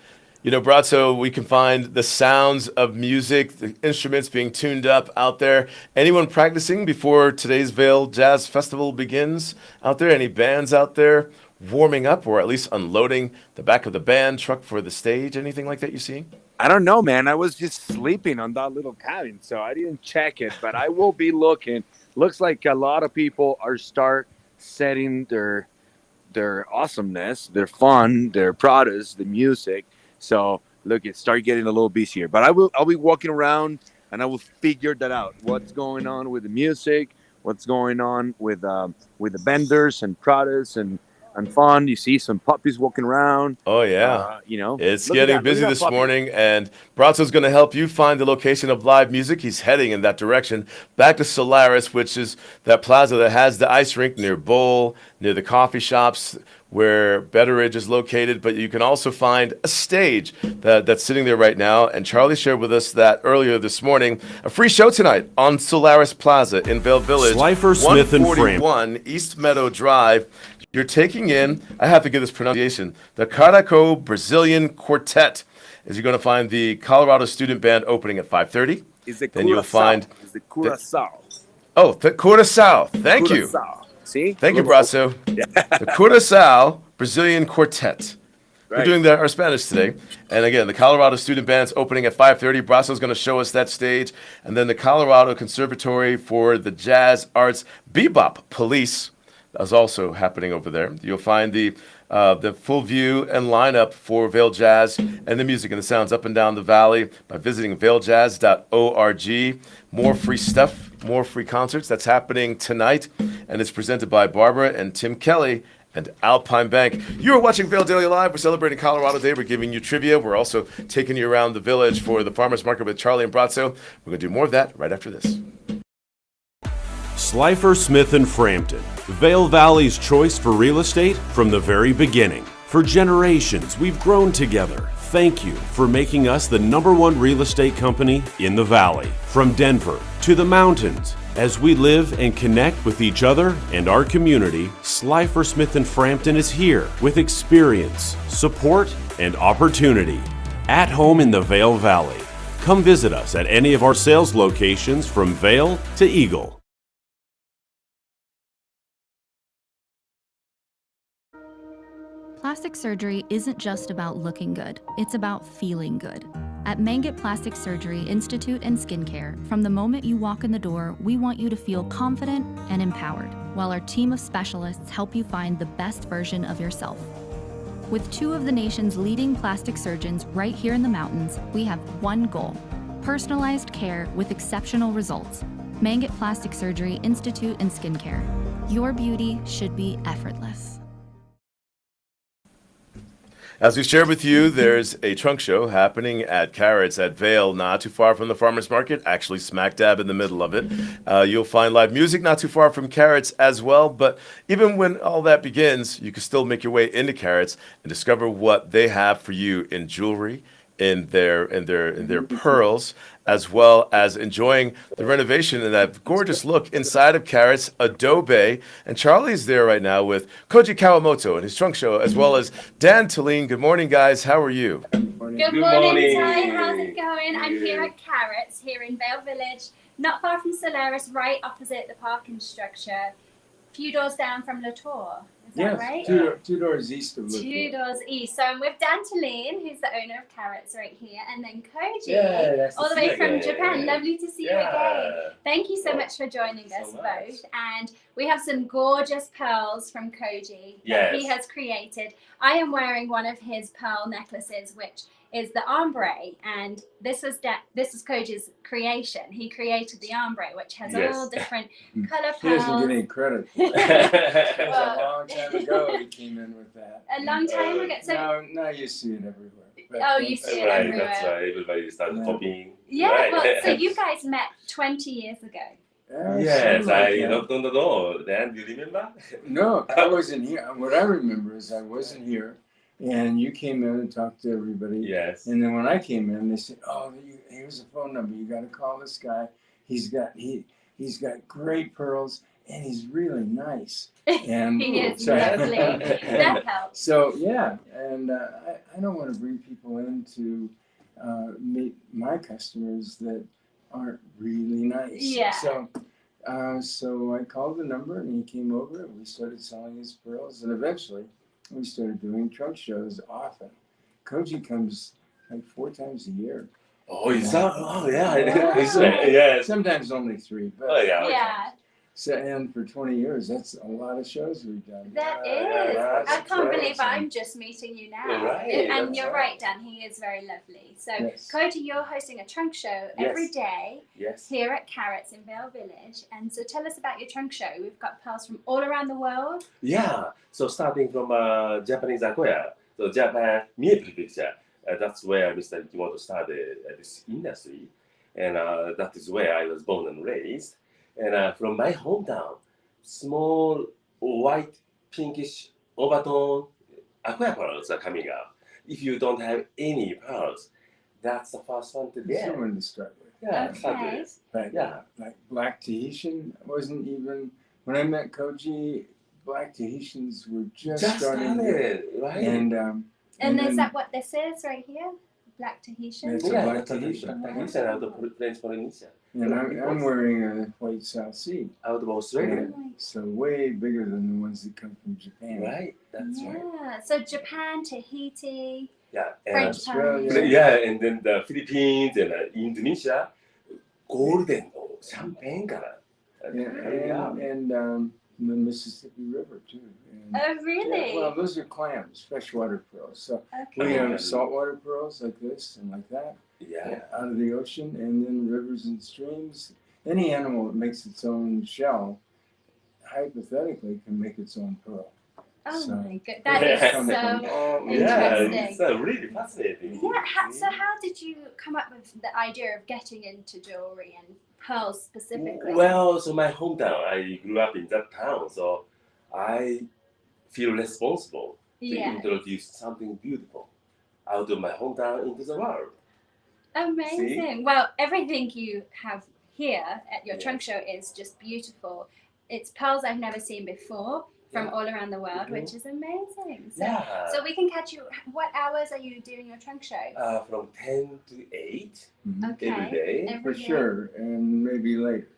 Bratzo, we can find the sounds of music, the instruments being tuned up out there. Anyone practicing before today's Vail Jazz Festival begins out there? Any bands out there warming up or at least unloading the back of the band truck for the stage? Anything like that you see? I don't know, man. I was just sleeping on that little cabin, so I didn't check it, but I will be looking. Looks like a lot of people are start setting their awesomeness, their fun, their products, the music. So look, it start getting a little busier. But I'll be walking around and I will figure that out. What's going on with the music? What's going on with the vendors and products and fun. You see some puppies walking around. Oh, yeah. It's getting busy this morning, and Bratzo's going to help you find the location of live music. He's heading in that direction. Back to Solaris, which is that plaza that has the ice rink near Bowl, near the coffee shops where Betteridge is located. But you can also find a stage that's sitting there right now. And Charli shared with us that earlier this morning. A free show tonight on Solaris Plaza in Vail Village. Slifer, Smith, and Frame. 141 East Meadow Drive. You're taking in, I have to get this pronunciation, the Caraco Brazilian Quartet. As you're going to find the Colorado Student Band opening at 5:30. Then you'll find the Curacao. The Curacao. Thank you. See? Thank you, Bratzo. The Curacao Brazilian Quartet. Right. We're doing our Spanish today. And again, the Colorado Student Band's opening at 5:30. Bratzo's going to show us that stage. And then the Colorado Conservatory for the Jazz Arts Bebop Police is also happening over there. You'll find the full view and lineup for Vail Jazz and the music and the sounds up and down the valley by visiting vailjazz.org. More free stuff, more free concerts. That's happening tonight, and it's presented by Barbara and Tim Kelly and Alpine Bank. You are watching Vail Daily Live. We're celebrating Colorado Day. We're giving you trivia. We're also taking you around the village for the farmers market with Charli and Bratzo. We're going to do more of that right after this. Slifer, Smith, and Frampton, Vail Valley's choice for real estate from the very beginning. For generations, we've grown together. Thank you for making us the #1 real estate company in the valley. From Denver to the mountains, as we live and connect with each other and our community, Slifer, Smith, and Frampton is here with experience, support, and opportunity. At home in the Vail Valley. Come visit us at any of our sales locations from Vail to Eagle. Plastic surgery isn't just about looking good, it's about feeling good. At Mangett Plastic Surgery Institute and Skincare, from the moment you walk in the door, we want you to feel confident and empowered, while our team of specialists help you find the best version of yourself. With two of the nation's leading plastic surgeons right here in the mountains, we have one goal: personalized care with exceptional results. Mangett Plastic Surgery Institute and Skincare. Your beauty should be effortless. As we shared with you, there's a trunk show happening at Carrots at Vail, not too far from the farmers market, actually smack dab in the middle of it. You'll find live music not too far from Carrots as well. But even when all that begins, you can still make your way into Carrots and discover what they have for you in jewelry, in their pearls, as well as enjoying the renovation and that gorgeous look inside of Carrots Adobe. And Charlie's there right now with Koji Kawamoto and his trunk show, as well as Dan Telleen. Good morning, guys. How are you? Good morning, Ty. How's it going? I'm here at Carrots, here in Vail Village, not far from Solaris, right opposite the parking structure, a few doors down from Latour. Is that right? Two doors east of Latour. 2 doors east. So I'm with Dan Telleen, who's the owner of Carrots right here, and then Koji, all the way from Japan. Lovely to see you again. Thank you so much for joining us both. And we have some gorgeous pearls from Koji that he has created. I am wearing one of his pearl necklaces, which is the ombre, and this is Koji's creation. He created the ombre, which has all different color pearls. He doesn't get any credit. It was a long time ago he came in with that. A long time ago. So now you see it everywhere. you see it everywhere. That's why everybody started copying. Yeah, well, so you guys met 20 years ago. Yes, I knocked on the door. Dan, do you remember? No, I wasn't here. What I remember is I wasn't here. And you came in and talked to everybody. Yes. And then when I came in, they said, "Oh, here's a phone number. You got to call this guy. He's got great pearls, and he's really nice." And he is lovely. That helps. So yeah, and I don't want to bring people in to meet my customers that aren't really nice. Yeah. So I called the number, and he came over, and we started selling his pearls, and eventually we started doing trunk shows often. Koji comes like 4 times a year. Oh, is that? Oh, yeah. Yes. Sometimes only 3. But Yeah. So, and for 20 years, that's a lot of shows we've done. That is. I can't believe I'm just meeting you now. Right, and you're right, Dan. He is very lovely. So, Koji, you're hosting a trunk show every day here at Carrots in Vail Village. And so tell us about your trunk show. We've got pearls from all around the world. Yeah. So starting from Japanese Akoya, so Japan, Mie Prefecture, that's where Mr. Kawamoto started this industry. And that is where I was born and raised. And from my hometown, small white pinkish overtone Akoya pearls are coming up. If you don't have any pearls, that's the first one to get. Someone to start with. Yeah, Okay. Like Black Tahitian wasn't even, when I met Koji, Black Tahitians were just starting. Right? And is that what this is right here? Black Tahitian? It's a Black Tahitian. Tahitian out of French Polynesia. And I'm wearing a white South Sea. Out of Australia. So way bigger than the ones that come from Japan. Right, that's right. Yeah, so Japan, Tahiti, Yeah, French Australia. Polynesia. Yeah, and then the Philippines and Indonesia, golden champagne color. And the Mississippi River too. And, Oh, really? well, those are clams, freshwater pearls. So we have saltwater pearls like this and like that. Yeah. Out of the ocean, and then rivers and streams. Any animal that makes its own shell, hypothetically, can make its own pearl. Oh So- my god, that is so Yeah, interesting. it's really fascinating. Yeah, so how did you come up with the idea of getting into jewelry and pearls specifically? Well, so my hometown, I grew up in that town, so I feel responsible to Yeah. introduce something beautiful out of my hometown into the world. Amazing. Well, everything you have here at your Yeah. trunk show is just beautiful. It's pearls I've never seen before from all around the world, which is amazing. So, so we can catch you. What hours are you doing your trunk show? From 10 to 8 Okay. every day. Every For day. sure, and maybe later.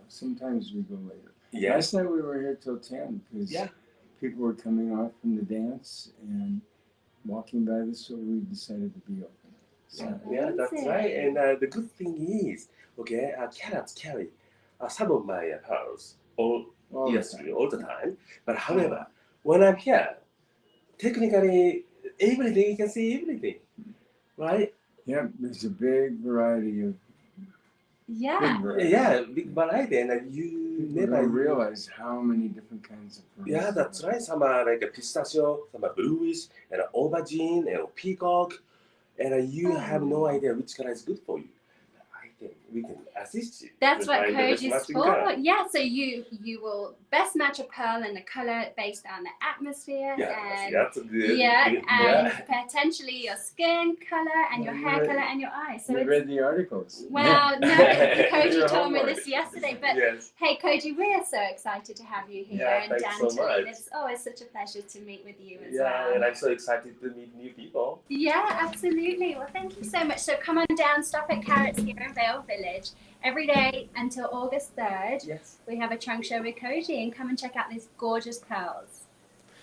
Sometimes we go later. Yeah. Last night we were here till 10 because people were coming off from the dance and walking by the store. We decided to be open. So, Yeah, that's right. And the good thing is, okay, Carrots carry some of my pearls all the time. But however, when I'm here, technically everything. You can see everything, right? Yep, there's a big variety of Yeah. big variety. Yeah, big variety, and you People never don't realize how many different kinds of pearls. Yeah, that's right. Some are like a pistachio, some are bluish, and aubergine, and peacock, and you have no idea which color is good for you. We can assist you. That's to what find the best Koji's matching for. color. Yeah, so you will best match a pearl and a color based on the atmosphere and that's good. yeah, Good. and potentially your skin color and your hair color and your eyes. So We it's read the articles. well, no, Your Koji told me homework. this yesterday. But Yes. hey, Koji, we're so excited to have you here Yeah, in thanks so Downtown. much. It's always such a pleasure to meet with you as Yeah, well. and I'm so excited to meet new people. Yeah, absolutely. Well, thank you so much. So come on down, stop at Carrots here in Vail Village every day until August 3rd. Yes. We have a trunk show with Koji, and come and check out these gorgeous pearls.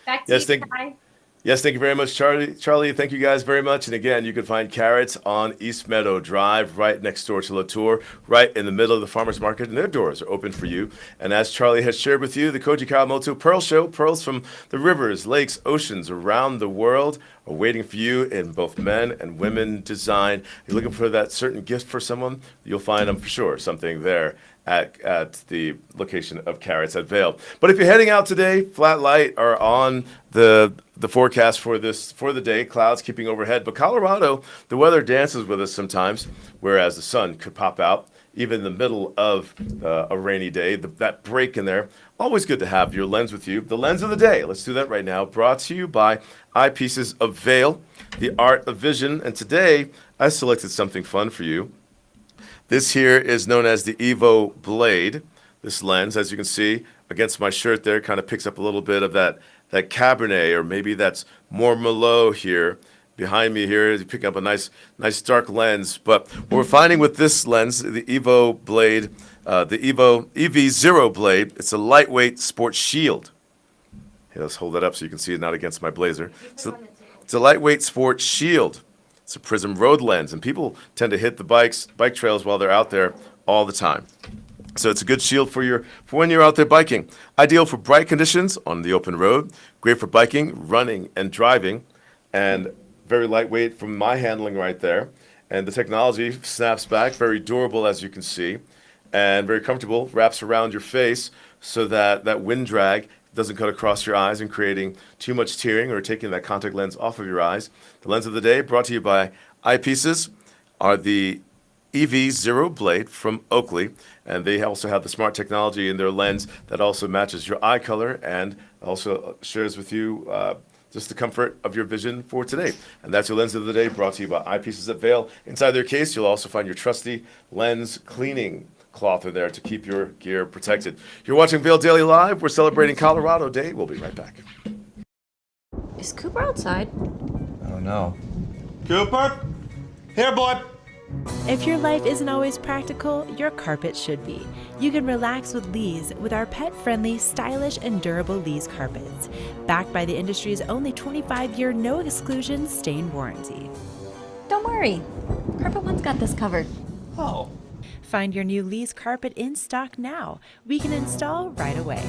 Back to Yes, you, Kai. Yes, thank you very much, Charlie, thank you guys very much. And again, you can find Carrots on East Meadow Drive, right next door to Latour, right in the middle of the farmers market, and their doors are open for you. And as Charlie has shared with you, the Koji Kawamoto Pearl Show, pearls from the rivers, lakes, oceans around the world are waiting for you in both men and women design. You're looking for that certain gift for someone, you'll find them for sure, something there at the location of Carrots at Vail. But if you're heading out today, flat light are on the forecast for the day, clouds keeping overhead. But Colorado, the weather dances with us sometimes, whereas the sun could pop out even in the middle of a rainy day. That break in there, always good to have your lens with you. The lens of the day, let's do that right now, brought to you by Eyepieces of Vail, the art of vision. And today, I selected something fun for you. This here is known as the Evo Blade. This lens, as you can see against my shirt there, kind of picks up a little bit of that Cabernet, or maybe that's more Merlot here. Behind me here, you pick up a nice dark lens. But what we're finding with this lens, the Evo Blade, the Evo EV0 Blade, it's a lightweight sports shield. Here, let's hold that up so you can see it, not against my blazer. It's a lightweight sports shield. It's a Prism Road lens, and people tend to hit the bike trails while they're out there all the time. So it's a good shield for when you're out there biking. Ideal for bright conditions on the open road. Great for biking, running, and driving. And very lightweight from my handling right there. And the technology snaps back, very durable as you can see, and very comfortable, wraps around your face so that wind drag doesn't cut across your eyes and creating too much tearing or taking that contact lens off of your eyes. The lens of the day, brought to you by Eyepieces, are the EV0 Blade from Oakley, and they also have the smart technology in their lens that also matches your eye color and also shares with you just the comfort of your vision for today. And that's your lens of the day, brought to you by Eyepieces at Vail. Inside their case, you'll also find your trusty lens cleaning cloth in there to keep your gear protected. You're watching Vail Daily Live. We're celebrating Colorado Day. We'll be right back. Is Cooper outside? I don't know. Cooper? Here, boy. If your life isn't always practical, your carpet should be. You can relax with Lee's with our pet-friendly, stylish, and durable Lee's carpets, backed by the industry's only 25-year no-exclusion stain warranty. Don't worry. Carpet One's got this covered. Oh. Find your new Lee's carpet in stock now. We can install right away.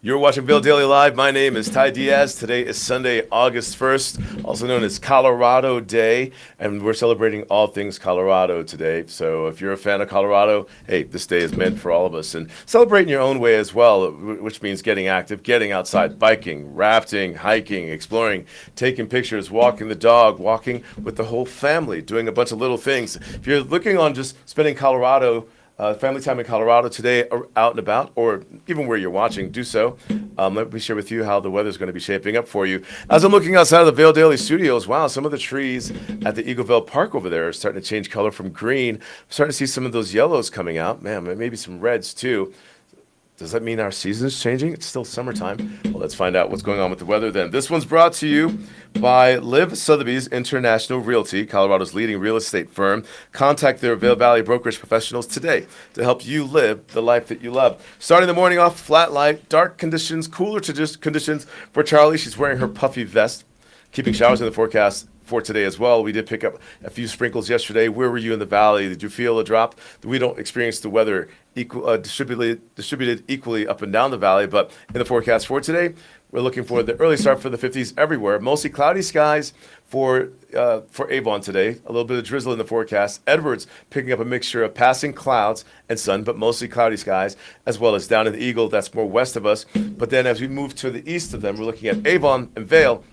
You're watching Vail Daily Live. My name is Ty Diaz. Today is Sunday, August 1st, also known as Colorado Day, and we're celebrating all things Colorado today. So if you're a fan of Colorado, hey, this day is meant for all of us. And celebrate in your own way as well, which means getting active, getting outside, biking, rafting, hiking, exploring, taking pictures, walking the dog, walking with the whole family, doing a bunch of little things. If you're looking on just spending family time in Colorado today, out and about, or even where you're watching, do so. Let me share with you how the weather's going to be shaping up for you. As I'm looking outside of the Vail Daily Studios, wow, some of the trees at the Eagleville Park over there are starting to change color from green. I'm starting to see some of those yellows coming out. Man, maybe some reds too. Does that mean our season is changing? It's still summertime. Well, let's find out what's going on with the weather then. This one's brought to you by Liv Sotheby's International Realty, Colorado's leading real estate firm. Contact their Vail Valley brokerage professionals today to help you live the life that you love. Starting the morning off, flat light, dark conditions, cooler conditions for Charli. She's wearing her puffy vest. Keeping showers in the forecast for today as well. We did pick up a few sprinkles yesterday. Where were you in the valley? Did you feel a drop? We don't experience the weather distributed equally up and down the valley, but in the forecast for today, we're looking for the early start for the 50s everywhere. Mostly cloudy skies for Avon today. A little bit of drizzle in the forecast. Edwards picking up a mixture of passing clouds and sun, but mostly cloudy skies, as well as down in the Eagle, that's more west of us. But then as we move to the east of them, we're looking at Avon and Vail,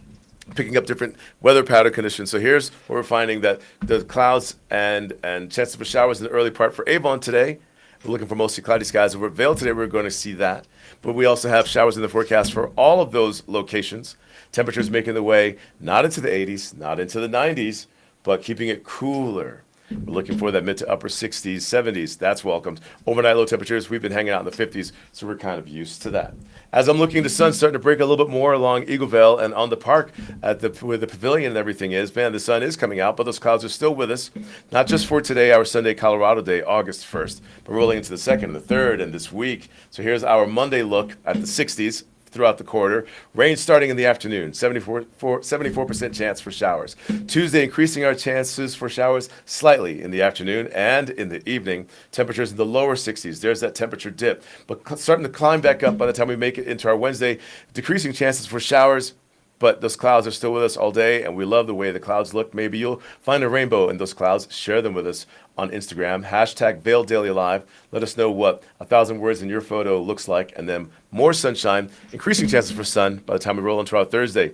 picking up different weather pattern conditions. So here's where we're finding that the clouds and chances for showers in the early part for Avon today. We're looking for mostly cloudy skies. Over at Vail today, we're going to see that. But we also have showers in the forecast for all of those locations. Temperatures making the way not into the 80s, not into the 90s, but keeping it cooler. We're looking for that mid to upper 60s, 70s. That's welcomed. Overnight low temperatures, we've been hanging out in the 50s, so we're kind of used to that. As I'm looking, the sun's starting to break a little bit more along Eagleville and on the park where the pavilion and everything is. Man, the sun is coming out, but those clouds are still with us. Not just for today, our Sunday Colorado Day, August 1st, but rolling into the 2nd and the 3rd and this week. So here's our Monday look at the 60s. Throughout the quarter. Rain starting in the afternoon, 74% chance for showers. Tuesday, increasing our chances for showers slightly in the afternoon and in the evening. Temperatures in the lower 60s. There's that temperature dip. But starting to climb back up by the time we make it into our Wednesday. Decreasing chances for showers, but those clouds are still with us all day, and we love the way the clouds look. Maybe you'll find a rainbow in those clouds. Share them with us on Instagram. Hashtag Vail Daily Live. Let us know what 1,000 words in your photo looks like, and then more sunshine, increasing chances for sun by the time we roll into our Thursday.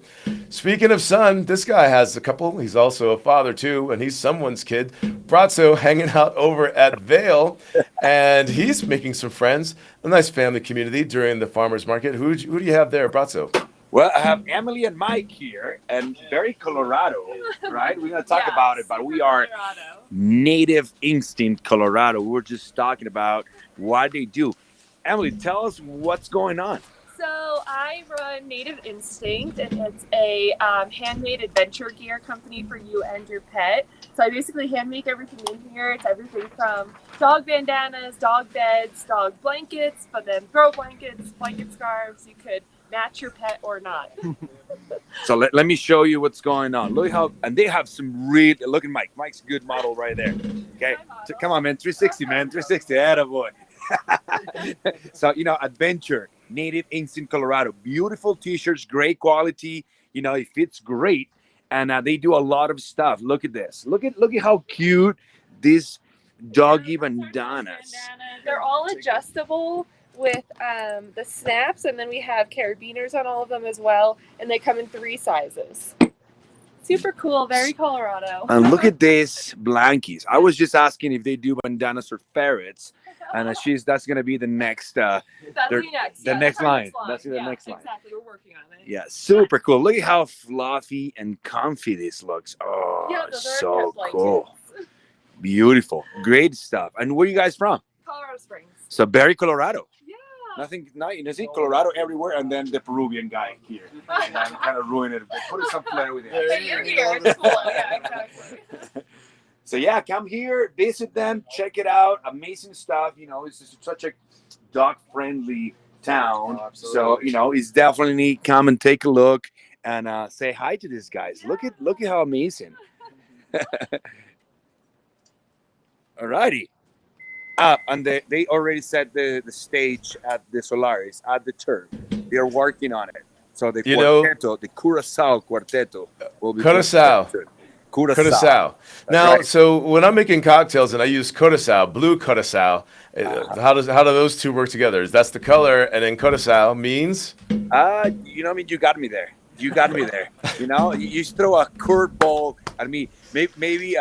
Speaking of sun, this guy has a couple. He's also a father, too, and he's someone's kid. Bratzo hanging out over at Vail, and he's making some friends, a nice family community during the farmer's market. Who do you have there, Bratzo? Well, I have Emily and Mike here, and very Colorado, right? We're going to talk about it, but we are Native Instinct Colorado. We're just talking about what they do. Emily, tell us what's going on. So I run Native Instinct, and it's a handmade adventure gear company for you and your pet. So I basically hand make everything in here. It's everything from dog bandanas, dog beds, dog blankets, but then throw blankets, blanket scarves. You could match your pet or not. So let me show you what's going on. Look how, and they have some really, look at Mike. Mike's a good model right there. Okay, so, come on, man, 360, man, 360, attaboy. So, adventure, Native Instinct Colorado. Beautiful t-shirts, great quality. It fits great. And they do a lot of stuff. Look at this. Look at how cute these doggy bandanas. They're all adjustable with the snaps, and then we have carabiners on all of them as well, and they come in 3 sizes. Super cool, very Colorado. And look at these blankies. I was just asking if they do bandanas for ferrets, and that's going to be the next That'll be next. The next line. That's the next line. Exactly, we're working on it. Yeah, super cool. Look at how fluffy and comfy this looks. Oh, yeah, so cool. Beautiful. Great stuff. And where are you guys from? Colorado Springs. So Barry, Colorado. See Colorado everywhere, and then the Peruvian guy here. And I kind of ruined it. Put some flair with it. Hey, you're here. It's cool. Yeah, exactly. So yeah, come here, visit them, check it out. Amazing stuff. It's just such a dog-friendly town. Oh, so it's definitely come and take a look and say hi to these guys. Yeah. Look at how amazing. Alrighty. And they already set the stage at the Solaris, at the turf. They're working on it. So the You know- quarteto, the Curacao quarteto, will be Curacao. Curacao. Now, right. so when I'm making cocktails and I use Curacao, blue Curacao, how do those two work together? That's the color, and then Curacao means? You know, I mean, you got me there. You got me there. You know, you just throw a curveball at me. Maybe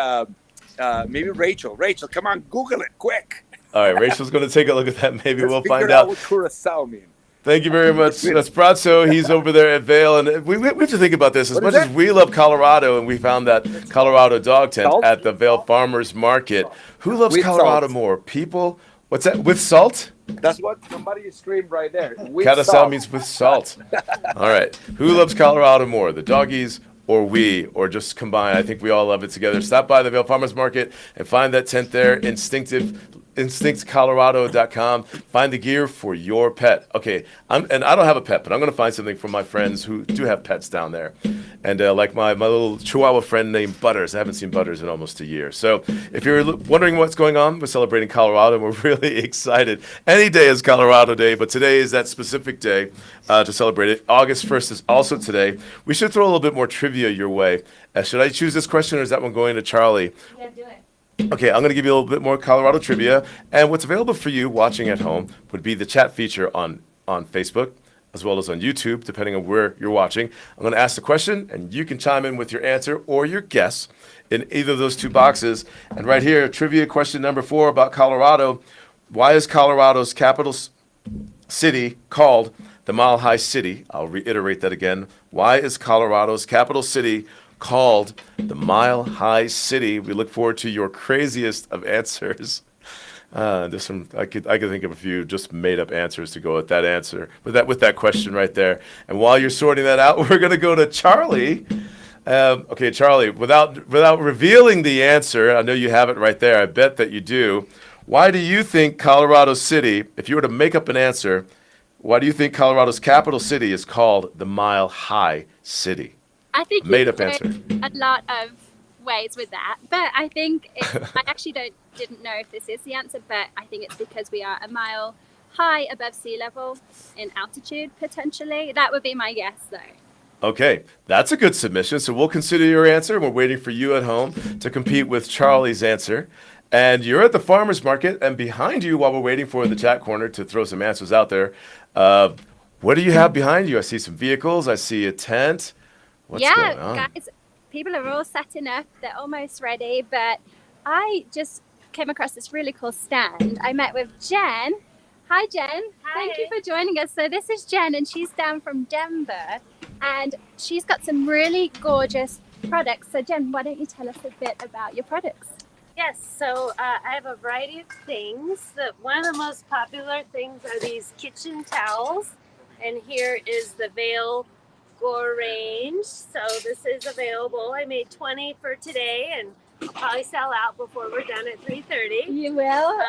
Rachel. Rachel, come on, Google it quick. All right, Rachel's going to take a look at that. Maybe we'll find out out. what Curacao means. Thank you very much. That's Bratzo. He's over there at Vail. And we have to think about this. As much as we love Colorado, and we found that Colorado dog tent at the Vail Farmers Market, who loves With Colorado salt. more? People? What's that? With salt? That's what somebody screamed right there. With Curacao salt. means with salt. All right. Who loves Colorado more, the doggies or we, or just combined? I think we all love it together. Stop by the Vail Farmers Market and find that tent there, instinctcolorado.com. Find the gear for your pet. Okay, and I don't have a pet, but I'm going to find something for my friends who do have pets down there. And like my little Chihuahua friend named Butters. I haven't seen Butters in almost a year. So if you're wondering what's going on, we're celebrating Colorado, and we're really excited. Any day is Colorado Day, but today is that specific day to celebrate it. August 1st is also today. We should throw a little bit more trivia your way. Should I choose this question, or is that one going to Charli? Yeah, do it. Okay, I'm going to give you a little bit more Colorado trivia. And what's available for you watching at home would be the chat feature on Facebook, as well as on YouTube, depending on where you're watching. I'm going to ask the question, and you can chime in with your answer or your guess in either of those two boxes. And right here, trivia question number 4 about Colorado. Why is Colorado's capital city called the Mile High City? I'll reiterate that again. Why is Colorado's capital city called the Mile High City? We look forward to your craziest of answers. There's some I could think of a few just made up answers to go with that answer, with that question right there. And while you're sorting that out, we're gonna go to Charli. Okay, Charli, without revealing the answer, I know you have it right there. I bet that you do. Why do you think Colorado City, if you were to make up an answer, why do you think Colorado's capital city is called the Mile High City? I think Made you up could answer. go a lot of ways with that, but I think I actually didn't know if this is the answer, but I think it's because we are a mile high above sea level in altitude, potentially. That would be my guess, though. Okay, that's a good submission. So we'll consider your answer. We're waiting for you at home to compete with Charli's answer. And you're at the farmer's market, and behind you, while we're waiting for the chat corner to throw some answers out there, what do you have behind you? I see some vehicles. I see a tent. What's going on? Guys, people are all setting up. They're almost ready, but I just came across this really cool stand. I met with Jen. Hi, Jen. Hi. Thank you for joining us. So this is Jen, and she's down from Denver, and she's got some really gorgeous products. So Jen, why don't you tell us a bit about your products? Yes, so I have a variety of things. One of the most popular things are these kitchen towels, and here is the Vail Gore range. So this is available. I made 20 for today, and I'll probably sell out before we're done at 3:30. You will?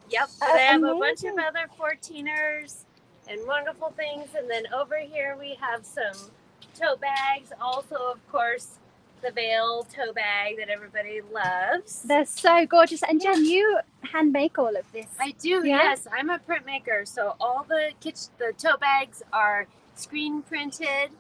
Yep. But I have a bunch of other 14ers and wonderful things. And then over here we have some tote bags. Also, of course, the Vail tote bag that everybody loves. They're so gorgeous. And Jen, you hand make all of this. I do, Yeah? yes. I'm a printmaker. So all the tote bags are screen printed.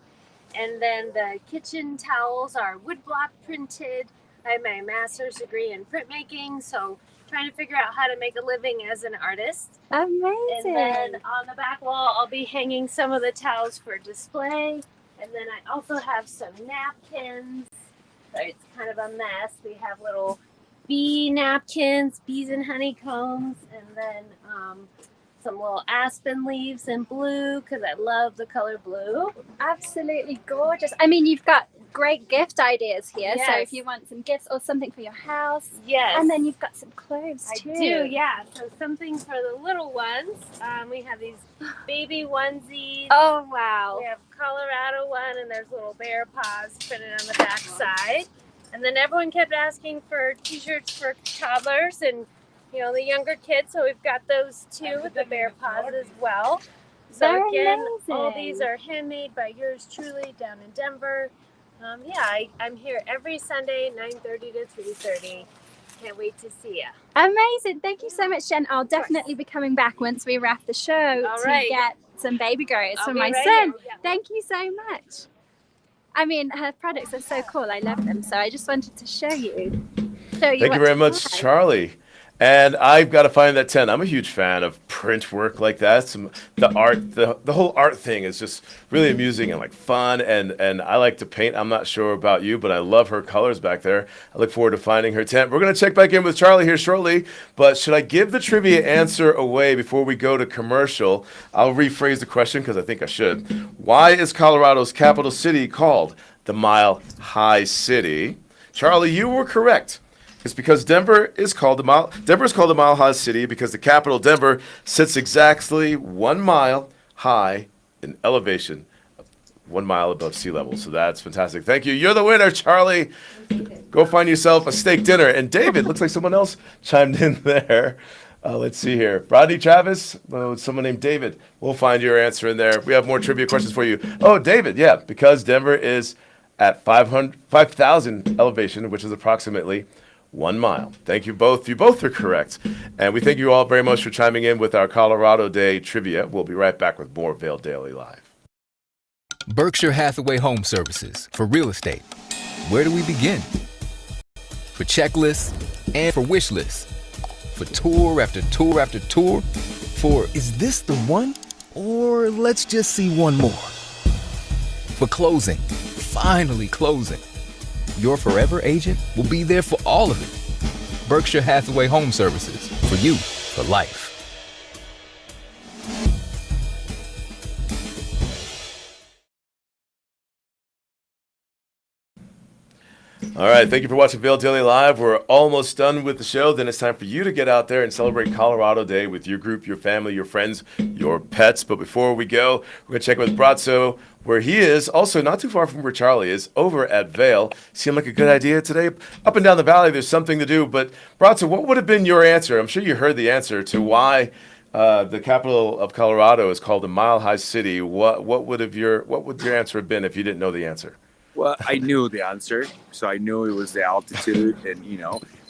And then the kitchen towels are woodblock printed. I have my master's degree in printmaking, so trying to figure out how to make a living as an artist. Amazing. And then on the back wall, I'll be hanging some of the towels for display. And then I also have some napkins. So it's kind of a mess. We have little bee napkins, bees and honeycombs, and then some little aspen leaves in blue because I love the color blue. Absolutely gorgeous. I mean, you've got great gift ideas here. So Yes. if you want some gifts or something for your house. Yes. And then you've got some clothes I too. do, yeah. So something for the little ones. We have these baby onesies. Oh, wow. We have Colorado one, and there's little bear paws printed on the back side. And then everyone kept asking for t-shirts for toddlers and, you know, the younger kids. So we've got those too with the bear paws as well. So They're again, all amazing. these are handmade by yours truly down in Denver. I'm here every Sunday, 9:30 to 3:30. Can't wait to see you. Amazing. Thank you so much, Jen. I'll definitely be coming back once we wrap the show All to right. get some baby grows I'll for be my right son. here. Yeah. Thank you so much. I mean, her products are so cool. I love them. So I just wanted to show you. Thank you what very to much, buy. Charlie. And I've got to find that tent. I'm a huge fan of print work like that. The art, the whole art thing is just really amusing and like fun. And I like to paint. I'm not sure about you, but I love her colors back there. I look forward to finding her tent. We're going to check back in with Charlie here shortly. But should I give the trivia answer away before we go to commercial? I'll rephrase the question because I think I should. Why is Colorado's capital city called the Mile High City? Charlie, you were correct. It's because Denver is called the Mile High City because the capital, Denver, sits exactly 1 mile high in elevation, 1 mile above sea level. So that's fantastic. Thank you. You're the winner, Charlie. Go find yourself a steak dinner. And David, looks like someone else chimed in there. Let's see here. Rodney Travis, someone named David. We'll find your answer in there. We have more trivia questions for you. Oh, David, yeah, because Denver is at 5,000 elevation, which is approximately 1 mile. Thank you both. You both are correct. And we thank you all very much for chiming in with our Colorado Day trivia. We'll be right back with more Vail Daily Live. Berkshire Hathaway Home Services for real estate. Where do we begin? For checklists and for wish lists. For tour after tour after tour. For is this the one? Or let's just see one more. For closing. Finally closing. Your forever agent will be there for all of it. Berkshire Hathaway Home Services. For you, for life. All right, thank you for watching Vail Daily Live. We're almost done with the show. Then it's time for you to get out there and celebrate Colorado Day with your group, your family, your friends, your pets. But before we go, we're going to check with Bratzo, where he is, also not too far from where Charlie is, over at Vail. Seemed like a good idea today. Up and down the valley, there's something to do. But Bratzo, what would have been your answer? I'm sure you heard the answer to why the capital of Colorado is called the Mile High City. What would your answer have been if you didn't know the answer? Well, I knew the answer, so I knew it was the altitude, and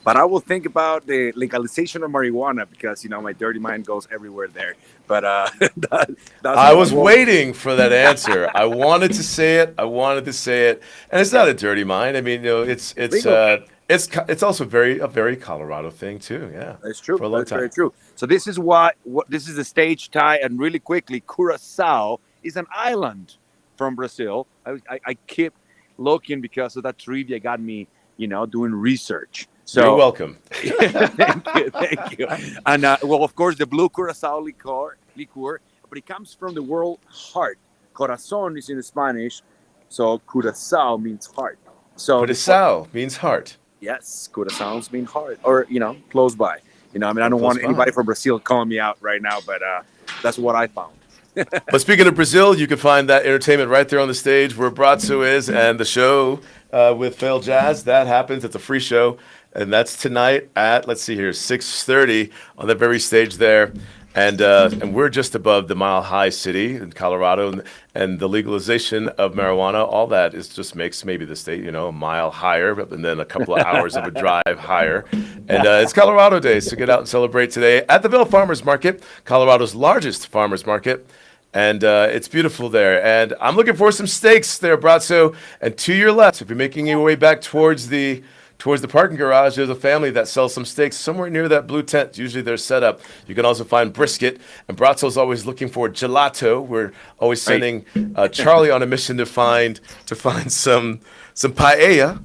but I will think about the legalization of marijuana because my dirty mind goes everywhere there. But I was waiting for that answer. I wanted to say it. And it's not a dirty mind. I mean, it's also a very Colorado thing too. Yeah, that's true. For a long That's time. very true. So this is what this is the stage tie, and really quickly, Curacao is an island from Brazil. I keep looking because of that trivia got me, doing research. So you're welcome. Thank you. And well, of course, the blue Curacao liqueur, but it comes from the word heart. Corazón is in Spanish, so Curacao means heart. So Curacao means heart. Yes, Curaçao's mean heart, or close by. I don't want anybody from Brazil calling me out right now, but that's what I found. But speaking of Brazil, you can find that entertainment right there on the stage where Bratzo is, and the show with Vail Jazz, that happens. It's a free show, and that's tonight at, 6:30 on the very stage there. And we're just above the Mile High City in Colorado, and the legalization of marijuana, all that just makes maybe the state, a mile higher, and then a couple of hours of a drive higher. And it's Colorado Day, so get out and celebrate today at the Vail Farmers Market, Colorado's largest farmers market. And it's beautiful there. And I'm looking for some steaks there, Bratzo. And to your left, if you're making your way back towards the parking garage, there's a family that sells some steaks somewhere near that blue tent. Usually they're set up. You can also find brisket. And Bratzo's always looking for gelato. We're always sending Charlie on a mission to find some paella,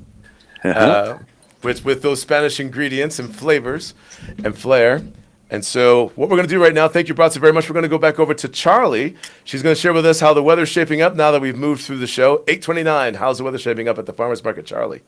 with those Spanish ingredients and flavors and flair. And so what we're going to do right now, thank you, Bratzo, very much. We're going to go back over to Charlie. She's going to share with us how the weather's shaping up now that we've moved through the show. 8:29. How's the weather shaping up at the farmers market, Charlie?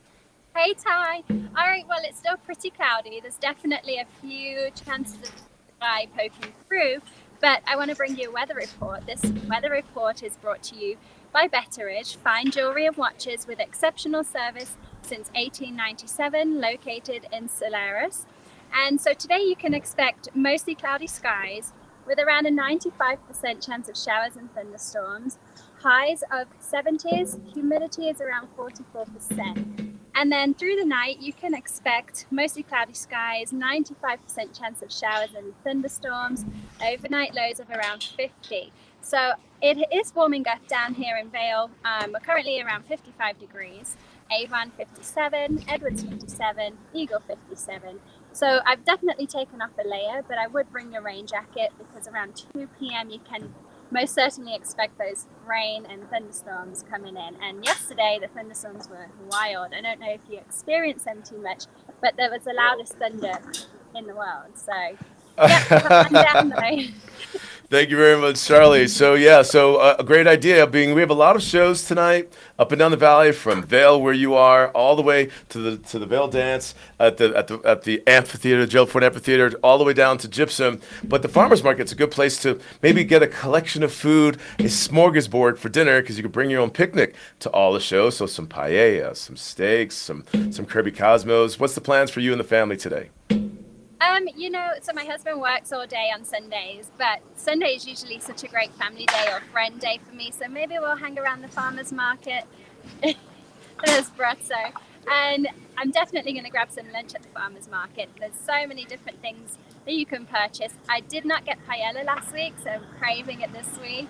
Hey, Ty. All right, well, it's still pretty cloudy. There's definitely a few chances of sky poking through, but I want to bring you a weather report. This weather report is brought to you by Betteridge, fine jewelry and watches with exceptional service since 1897, located in Solaris. And so today you can expect mostly cloudy skies with around a 95% chance of showers and thunderstorms, highs of 70s, humidity is around 44%. And then through the night, you can expect mostly cloudy skies, 95% chance of showers and thunderstorms, overnight lows of around 50. So it is warming up down here in Vail. We're currently around 55 degrees, Avon 57, Edwards 57, Eagle 57. So I've definitely taken off a layer, but I would bring a rain jacket because around 2 p.m. you can most certainly expect those rain and thunderstorms coming in. And yesterday the thunderstorms were wild. I don't know if you experienced them too much, but there was the loudest thunder in the world. So yeah, I'm down though. Thank you very much, Charli. So a great idea being we have a lot of shows tonight up and down the valley from Vail, where you are, all the way to the Vail Dance at the amphitheater, Gerald Ford Amphitheater, all the way down to Gypsum. But the farmers market's a good place to maybe get a collection of food, a smorgasbord for dinner, because you can bring your own picnic to all the shows. So some paella, some steaks, some Kirby Cosmos. What's the plans for you and the family today? So my husband works all day on Sundays, but Sunday is usually such a great family day or friend day for me. So maybe we'll hang around the farmer's market. There's Bratzo. And I'm definitely going to grab some lunch at the farmer's market. There's so many different things that you can purchase. I did not get paella last week, so I'm craving it this week.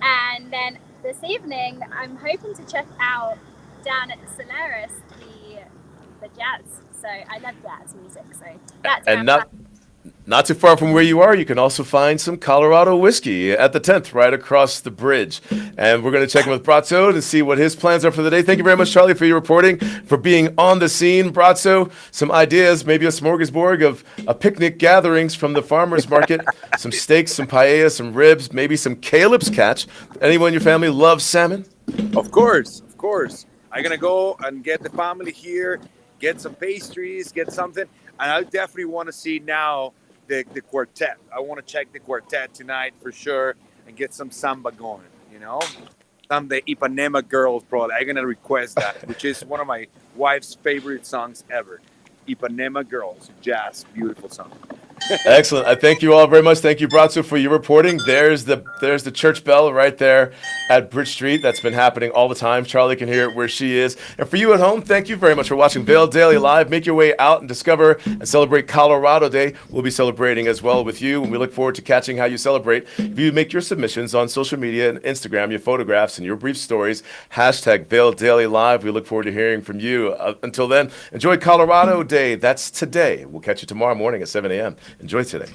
And then this evening, I'm hoping to check out down at the Solaris the jazz. So I love jazz music. So that's and not too far from where you are, you can also find some Colorado whiskey at the 10th, right across the bridge. And we're going to check in with Bratzo to see what his plans are for the day. Thank you very much, Charli, for your reporting, for being on the scene. Bratzo, some ideas, maybe a smorgasbord of picnic gatherings from the farmer's market, some steaks, some paella, some ribs, maybe some Caleb's catch. Anyone in your family loves salmon? Of course. I'm going to go and get the family here, get some pastries, get something. And I definitely want to see now the quartet. I want to check the quartet tonight for sure and get some samba going, Some of the Ipanema Girls, probably. I'm going to request that, which is one of my wife's favorite songs ever. Ipanema Girls, jazz, beautiful song. Excellent. I thank you all very much. Thank you, Bratzo, for your reporting. There's the church bell right there at Bridge Street. That's been happening all the time. Charli can hear it where she is. And for you at home, thank you very much for watching Vail Daily Live. Make your way out and discover and celebrate Colorado Day. We'll be celebrating as well with you, and we look forward to catching how you celebrate. If you make your submissions on social media and Instagram, your photographs and your brief stories, hashtag Vail Daily Live. We look forward to hearing from you. Until then, enjoy Colorado Day. That's today. We'll catch you tomorrow morning at 7 a.m. Enjoy today.